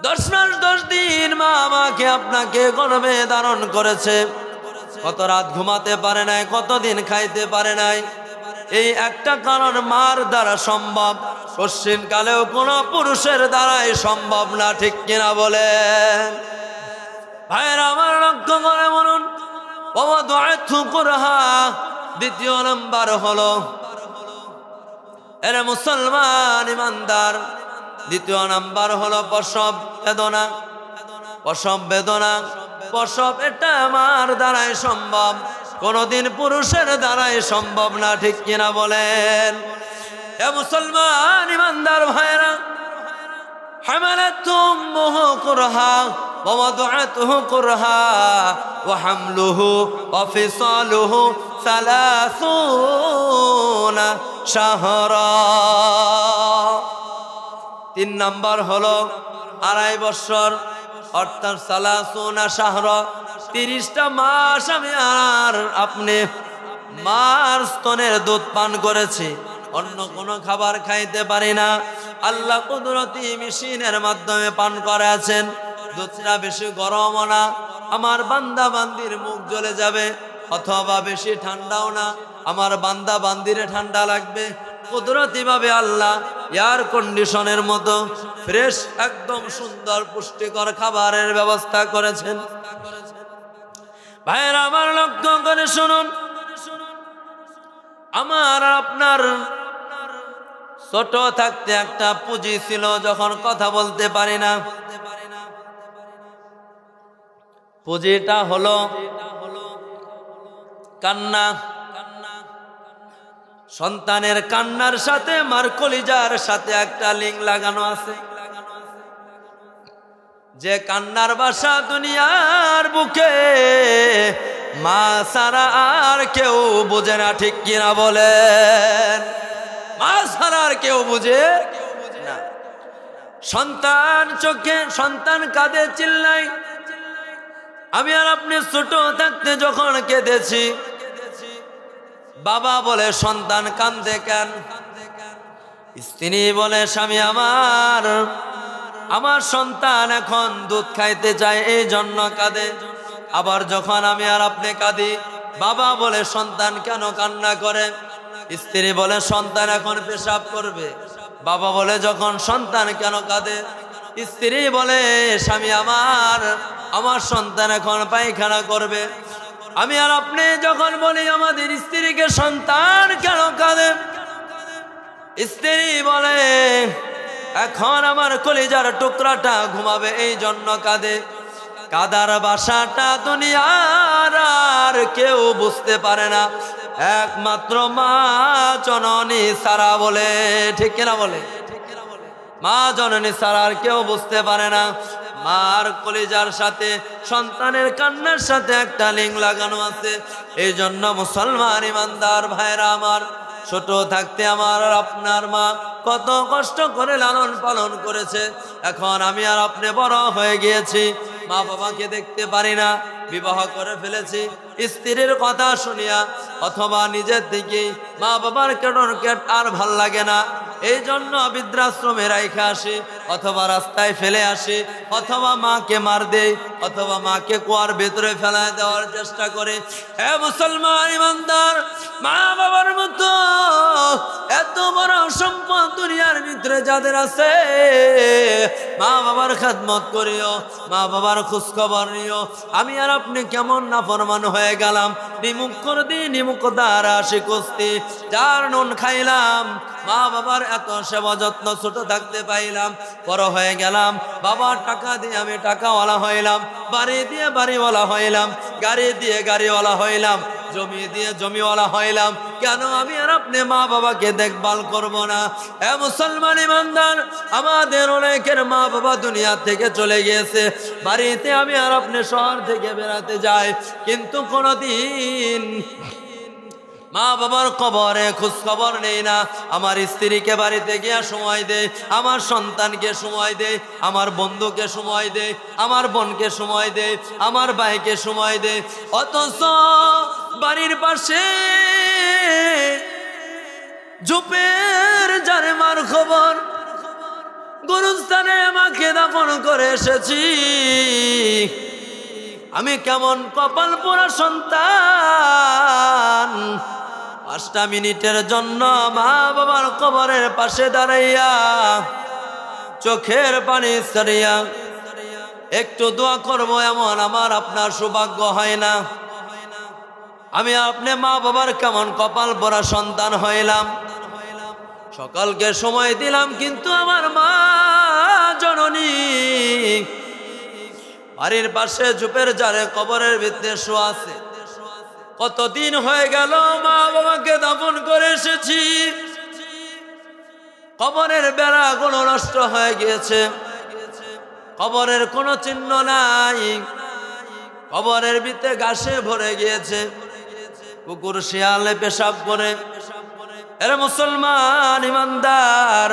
10 মাস 10 দিন মা আমাকে আপনাকে গর্ভে ধারণ করেছে, কত রাত ঘুমাতে পারে নাই, কতদিন খাইতে পারে নাই, এই একটা কারণ মার দ্বারা সম্ভব, কশ্চিন কালেও কোনো পুরুষের দ্বারাই সম্ভব না, ঠিক কিনা বলেন? ভাইয়েরা আমার, লক্ষ্য করে বলুন, দ্বিতীয় নাম্বার হলো, এরা মুসলমান ইমানদার, দ্বিতীয় নাম্বার হলো প্রসব বেদনা। প্রসব বেদনা, প্রসব এটা আমার দ্বারাই সম্ভব, কোনদিন পুরুষের দ্বারাই সম্ভব না, ঠিক কিনা বলেন? এ মুসলমান ইমানদার ভাইরা, হামালাতু উম্মুহু কুরহা ওয়া ওয়াদাআতুহু কুরহা ওয়া হামলুহু ওয়া ফিসালুহু 30 শাহরা। 3 নাম্বার হলো 2.5 বছর, অর্থাৎ 30 শাহরা, 30টা মাস আমি আর আপনি মার স্তনের দুধ পান করেছি, অন্য কোনো খাবার খাইতে পারি না, আল্লাহ কুদরতি মেশিনের মাধ্যমে পান করাছেন। দুধটা বেশি গরম না, আমার বান্দা বান্দির মুখ জ্বলে যাবে, অথবা বেশি ঠান্ডাও না, আমার বান্দা বান্দিরে ঠান্ডা লাগবে। কুদরতি ভাবে আল্লাহ এয়ার কন্ডিশনের মতো ফ্রেশ একদম সুন্দর পুষ্টিকর খাবারের ব্যবস্থা করেছেন। ভাইয়েরা আমার, লক্ষ্য করে শুনুন, আমার আপনার ছোট থাকতে একটা পুঁজি ছিল, যখন কথা বলতে পারি না, পুঁজিটা হলো কান্না। সন্তানের কান্নার সাথে মার কলিজার সাথে একটা লিঙ্ক লাগানো আছে, যে কান্নার ভাষা দুনিয়ার বুকে মা ছাড়া আর কেউ বুঝে না, ঠিক কিনা বলেন? মা ছাড়া আর কেউ বুঝে না। সন্তান চোখে, সন্তান কাঁদে, চিল্লাই। আমি আর আপনি ছোট থাকতে যখন কেঁদেছি, বাবা বলে সন্তান কান্দে কেন? স্ত্রী বলে, স্বামী আমার, আমার সন্তান এখন দুধ খাইতে চায়, এই জন্য কাঁদে। আবার যখন আমি আর আপনি কাঁদি, বাবা বলে সন্তান কেন কান্না করে? স্ত্রী বলে সন্তান এখন পেশাব করবে, বাবা বলে যখন সন্তান কেন কাঁদে? স্ত্রী বলে, স্বামী আমার, আমার সন্তান এখন পায়খানা করবে। আমি আর আপনি যখন বলি আমাদের স্ত্রীকে সন্তান কেন কাঁদে, স্ত্রী বলে এখন আমার কলিজার টুকরাটা ঘুমাবে, এই জন্য কাঁদে। কাদার বাসাটা দুনিয়ার আর কেউ বুঝতে পারে না, একমাত্র মা জননী ছাড়া। বলে ঠিক কিনা বলে? মা জননী ছাড়া আর কেউ বুঝতে পারে না। মার কলিজার সাথে সন্তানের কান্নার সাথে একটা লিঙ্ক লাগানো আছে। এই জন্য মুসলমান ইমানদার ভাইরা আমার, ছোট থাকতে আমার আর আপনার মা কত কষ্ট করে লালন পালন করেছে। এখন আমি আর আপনি বড় হয়ে গিয়েছি, মা বাবাকে দেখতে পারি না, বিবাহ করে ফেলেছি। স্ত্রীর কথা শুনিয়া অথবা নিজের দিকে মা বাবার কেট আর ভাল লাগে না, এই জন্য বৃদ্ধাশ্রমে রাইখে আসি, অথবা রাস্তায় ফেলে আসি, অথবা মাকে মার দেই, অথবা মাকে কুয়ার ভেতরে ফেলায় দেওয়ার চেষ্টা করে। হে মুসলমান ইমানদার, মা বাবার মতো এত বড় সম্পদ দুনিয়ার ভিতরে যাদের আছে, মা বাবার খেদমত করিও, মা বাবার খোঁজখবর নিও। আমি আর আপনি কেমন নাফরমান হয়ে গেলাম, নিমুখ করে দিই নিমুখ দ্বারা শিখস্তি, যার নুন খাইলাম। মা বাবার এত সেবা যত্ন ছোট থাকতে পাইলাম, বড় হয়ে গেলাম, বাবার টাকা দিয়ে আমি টাকাওয়ালা হইলাম, বাড়ি দিয়ে বাড়িওয়ালা হইলাম, গাড়ি দিয়ে গাড়িওয়ালা হইলাম, জমি দিয়ে জমিওয়ালা হইলাম। কেন আমি আর আপনি মা বাবাকে দেখভাল করব না? এ মুসলমান ইমানদার, আমাদের অনেকের মা বাবা দুনিয়া থেকে চলে গিয়েছে। বাড়িতে আমি আর আপনি শহর থেকে বেড়াতে যাই, কিন্তু কোনোদিন মা বাবার কবরে খোঁজ খবর নেই না। আমার স্ত্রীকে বাড়িতে গিয়ে সময় দেয়, আমার সন্তানকে সময় দেয়, আমার বন্ধুকে সময় দেয়, আমার বোনকে সময় দেয়, আমার ভাইকে সময় দেয়। অথচ বাড়ির পাশে ঝোপের যারে মার খবর, গুরুস্থানে আমাকে দাফন করে এসেছি। আমি কেমন কপাল পোড়া সন্তান, 5টা মিনিটের জন্য মা বাবার কবরের পাশে দাঁড়াইয়া চোখের পানি ছাড়িয়া একটু দোয়া করব, এমন আমার আপনার সৌভাগ্য হয় না। আমি আপনি মা বাবার কেমন কপাল পোড়া সন্তান হইলাম। সকালকে সময় দিলাম, কিন্তু আমার মা জননী বাড়ির পাশে ঝোপের জারে কবরের ভিতরে শোয়া আছে। কতদিন হয়ে গেল মা বাবাকে দাফন করে এসেছি, কবরের বেড়া কোনো নষ্ট হয়ে গিয়েছে, কবরের কোনো চিহ্ন নাই, কবরের ভিতরে ঘাসে ভরে গিয়েছে, কুকুর শিয়ালে পেশাব করে। এর মুসলমান ইমানদার,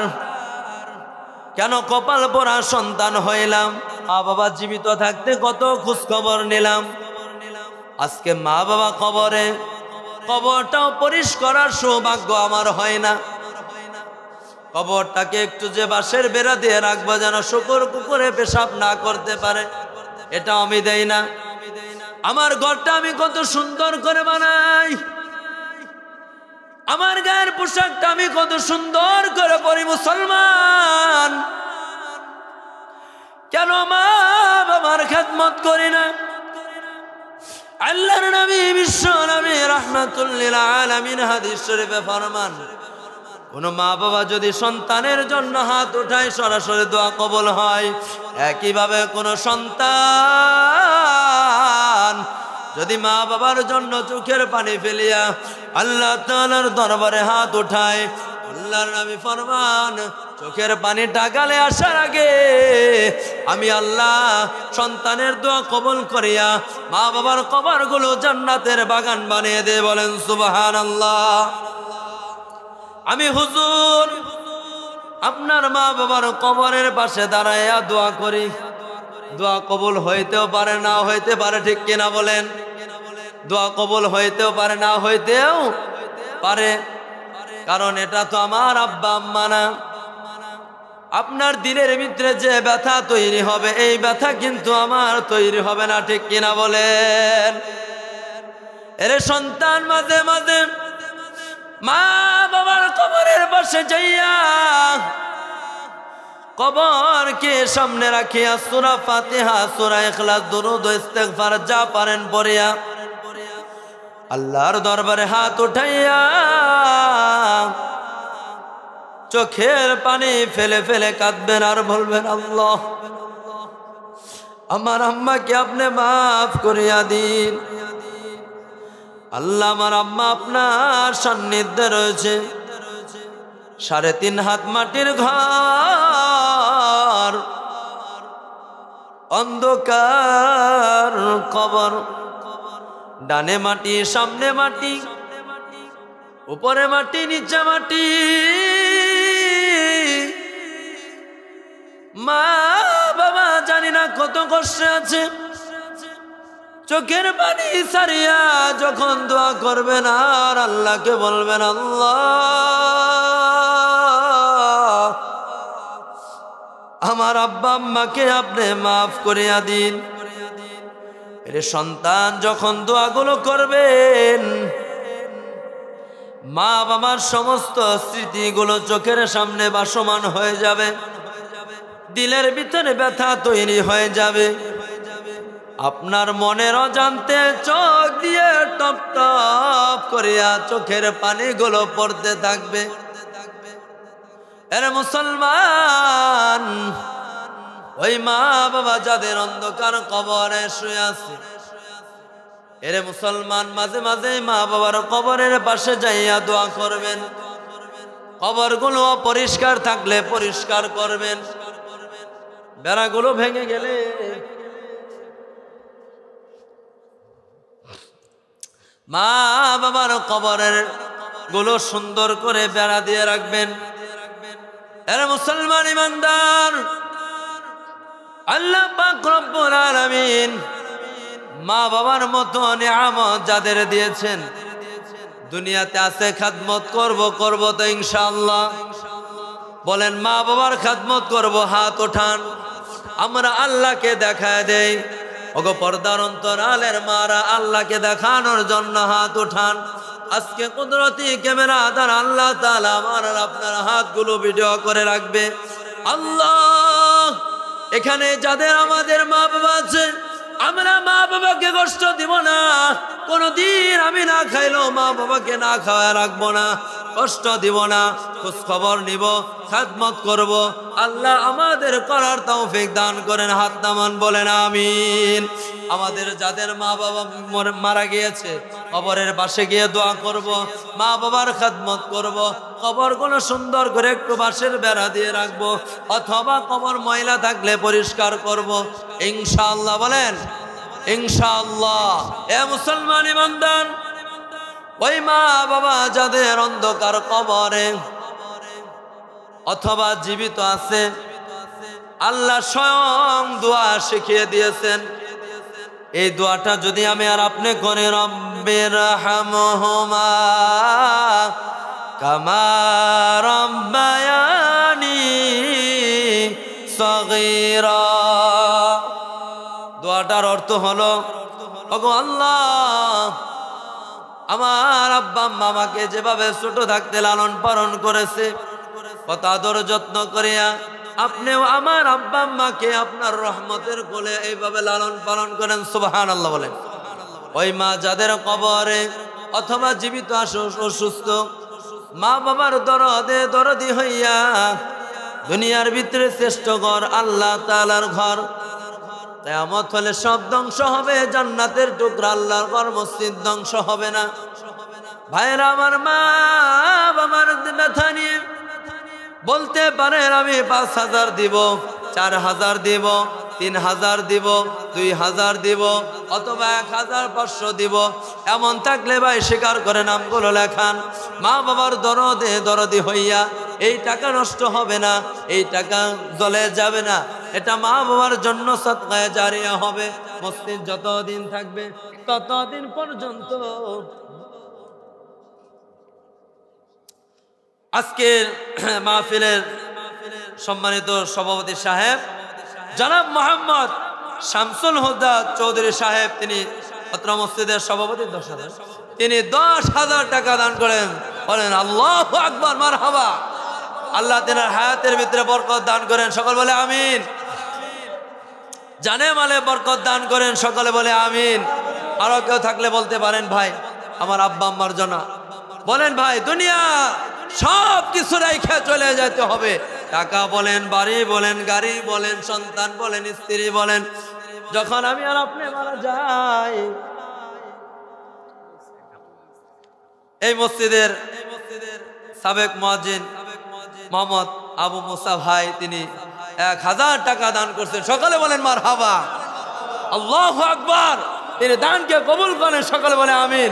কেন কপাল পোড়া সন্তান হইলাম? মা বাবা জীবিত থাকতে কত খোঁজ খবর নিলাম, আজকে মা বাবা কবরে, কবরটাও পরিষ্কার সৌভাগ্য আমার হয় না। কবরটাকে একটু যে বাঁশের বেড়া দিয়ে রাখবো যেন শুকুর কুকুরে পেশাব না করতে পারে, এটা আমি দেই না। আমার ঘরটা আমি কত সুন্দর করে বানাই, আমার গায়ের পোশাকটা আমি কত সুন্দর করে পরি। মুসলমান, কেন মা বাবার খেদমত করি না? আল্লাহর নবী বিশ্ব নবী রাহমাতুল লিল আলামিন হাদিস শরীফে ফরমান, কোন মা বাবা যদি সন্তানের জন্য হাত উঠায় সরাসরি দোয়া কবুল হয়। একইভাবে কোন সন্তান যদি মা বাবার জন্য চোখের পানি ফেলিয়া আল্লাহ তাআলার দরবারে হাত উঠায়, আল্লাহর নবী ফরমান, চোখের পানি টাকালে আসার আগে আমি আল্লাহ সন্তানের দোয়া কবুল করিয়া মা বাবার কবরগুলো জান্নাতের বাগান বানিয়ে দে। বলেন সুবহানাল্লাহ। আমি হুজুর আপনার মা বাবার কবরের পাশে দাঁড়াইয়া দোয়া করি, দোয়া কবুল হইতেও পারে না হইতে পারে, ঠিক কিনা বলেন? দোয়া কবুল হইতেও পারে না হইতেও পারে, কারণ এটা তো আমার আব্বা আম্মা না। আপনার দিলের ভিতরে যে ব্যথা তৈরি হবে, এই ব্যথা কিন্তু আমার তৈরি হবে না, ঠিক কিনা বলেন? এর সন্তান মাঝে মাঝে মা বাবার কবরের পাশে যাইয়া কবরকে সামনে রাখিয়া সূরা ফাতিহা, সূরা ইখলাস, দুরূদ ও ইস্তিগফার যা পারেন পড়িয়া আল্লাহর দরবারে হাত উঠাইয়া চোখের পানি ফেলে ফেলে কাঁদবেন আর বলবেন, আল্লাহ আমার আম্মাকে আপনি মাফ করিয়া দিন। আল্লাহ আমার আম্মা আপনার সান্নিধ্যে রয়েছে, 3.5 হাত মাটির ঘর, অন্ধকার কবর, ডানে মাটি সামনে মাটি, উপরে মাটি নিচে মাটি। মা বাবা জানি না কত কষ্টে আছে, চোখের পানি সারিয়া যখন দোয়া করবেন আর আল্লাহকে বলবেন, আল্লাহ আমার আব্বা আম্মাকে আপনি মাফ করিয়া দিন। এর সন্তান যখন দোয়াগুলো করবেন, মা বাবার সমস্ত স্মৃতিগুলো চোখের সামনে ভাসমান হয়ে যাবে, দিলের ভিতরে ব্যথা তৈরি হয়ে যাবে। আপনার মনের অজান্তে চোখ দিয়ে টপ টপ করিয়া চোখের পানিগুলো পড়তে থাকবে। এর মুসলমান, ওই মা বাবা যাদের অন্ধকার কবরে শুয়ে আছে, এর মুসলমান মাঝে মাঝে মা বাবার কবরের পাশে যাইয়া দোয়া করবেন। কবরগুলো অপরিষ্কার থাকলে পরিষ্কার করবেন। বেড়াগুলো ভেঙে গেলে মা বাবার কবরের গুলো সুন্দর করে বেড়া দিয়ে রাখবেন। এর মুসলমান ইমানদার, আল্লাহ পাক রব্বুল আলামিন মা বাবার মতো নিয়ামত যাদের দিয়েছেন, দুনিয়াতে আছে খাদমত করব তো ইনশাআল্লাহ। বলেন মা বাবার খাদমত করব, হাত ওঠান। আমরা আল্লাহকে দেখায় দেই। ওগো পর্দার অন্তরালের মারা, আল্লাহকে দেখানোর জন্য হাত ওঠান। আজকে কুদরতি ক্যামেরা দ্বারা আল্লাহ তাআলা আমার আর আপনার হাতগুলো ভিডিও করে রাখবে। আল্লাহ, এখানে যাদের আমাদের মা বাবা আছে, আমরা মা বাবাকে কষ্ট দিব না। কোনদিন আমি না খাইলেও মা বাবাকে না খাওয়া রাখবো না, কষ্ট দিব না, খোঁজ খবর নিব, খাদমত করব। আল্লাহ আমাদের করার তৌফিক দান করেন। হাত নামান, বলেন আমিন। আমাদের যাদের মা বাবা মারা গিয়েছে, কবরের পাশে গিয়ে দোয়া করব, মা বাবার খাদমত করব। কবরগুলো সুন্দর করে একটু বাঁশের বেড়া দিয়ে রাখবো, অথবা কবর ময়লা থাকলে পরিষ্কার করব ইনশাআল্লাহ। বলেন ইনশাআল্লাহ। এ মুসলমান ইমানদার, ওই মা বাবা যাদের অন্ধকার কবরে অথবা জীবিত আছে, আল্লাহ স্বয়ং দোয়া শিখিয়ে দিয়েছেন। এই দোয়াটা যদি আমি আর আপনি করে, রব্বির হামহুমা কামা রব্বায়ানি সগীরা, দোয়াটার অর্থ হলো, ওগো আল্লাহ, আমার আব্বা আম্মা আমাকে যেভাবে ছোট থাকতে লালন পালন করেছে, কত আদর যত্ন করিয়া আপনিও আমার আব্বা আম্মাকে আপনার রহমতের কোলে এইভাবে লালন পালন করেন। সুবহানাল্লাহ বলেন। ওই মা যাদের কবরে অথবা জীবিত অসুস্থ, মা বাবার দরদি হইয়া দুনিয়ার ভিতরে শ্রেষ্ঠ ঘর আল্লাহ তাআলার ঘর, কিয়ামত হলে সব ধ্বংস হবে, জান্নাতের টুকরা আল্লাহর ঘর মসজিদ ধ্বংস হবে না। ভাইরা আমার, মা বাবার ব্যথা নিয়ে বলতে পারেন আমি 5,000 দিব, 4,000 দিব, 3,000 দিব, 2,000 দিব, অথবা 1,500 দিব। এমন থাকলে ভাই স্বীকার করে নামগুলো লেখান। মা বাবার দরদি হইয়া এই টাকা নষ্ট হবে না, এই টাকা জলে যাবে না, এটা মা বাবার জন্য সদকায়ে জারিয়া হবে। মসজিদ যতদিন থাকবে ততদিন পর্যন্ত। আজকের মাহফিলের সম্মানিত সভাপতি সাহেব জনাব মোহাম্মদ শামসুল হুদা চৌধুরী সাহেব, তিনি অত্র মসজিদের সভাপতি, তিনি 10,000 টাকা দান করেন। বলেন আল্লাহু আকবার, মারহাবা। আল্লাহ তেনার হায়াতের ভিতরে বরকত দান করেন, সকল বলে আমিন। জানে মালে বরকত দান করেন, সকলে বলে আমিন। আরো কেউ থাকলে বলতে পারেন ভাই আমার আব্বা আম্মার জন্য। বলেন ভাই, দুনিয়া সব কিছু রেখে চলে যেতে হবে। টাকা বলেন, বাড়ি বলেন, গাড়ি বলেন, সন্তান বলেন, স্ত্রী বলেন, যখন আমি আর আপনি মারা যাই, এই মসজিদের সাবেক মুয়াজ্জিন মোহাম্মদ আবু মুসা ভাই তিনি 1000 টাকা দান করছেন। সকালে বলেন মারহাবা, আল্লাহু আকবার। তিনি দানকে কবুল করেন, সকালে বলে আমিন।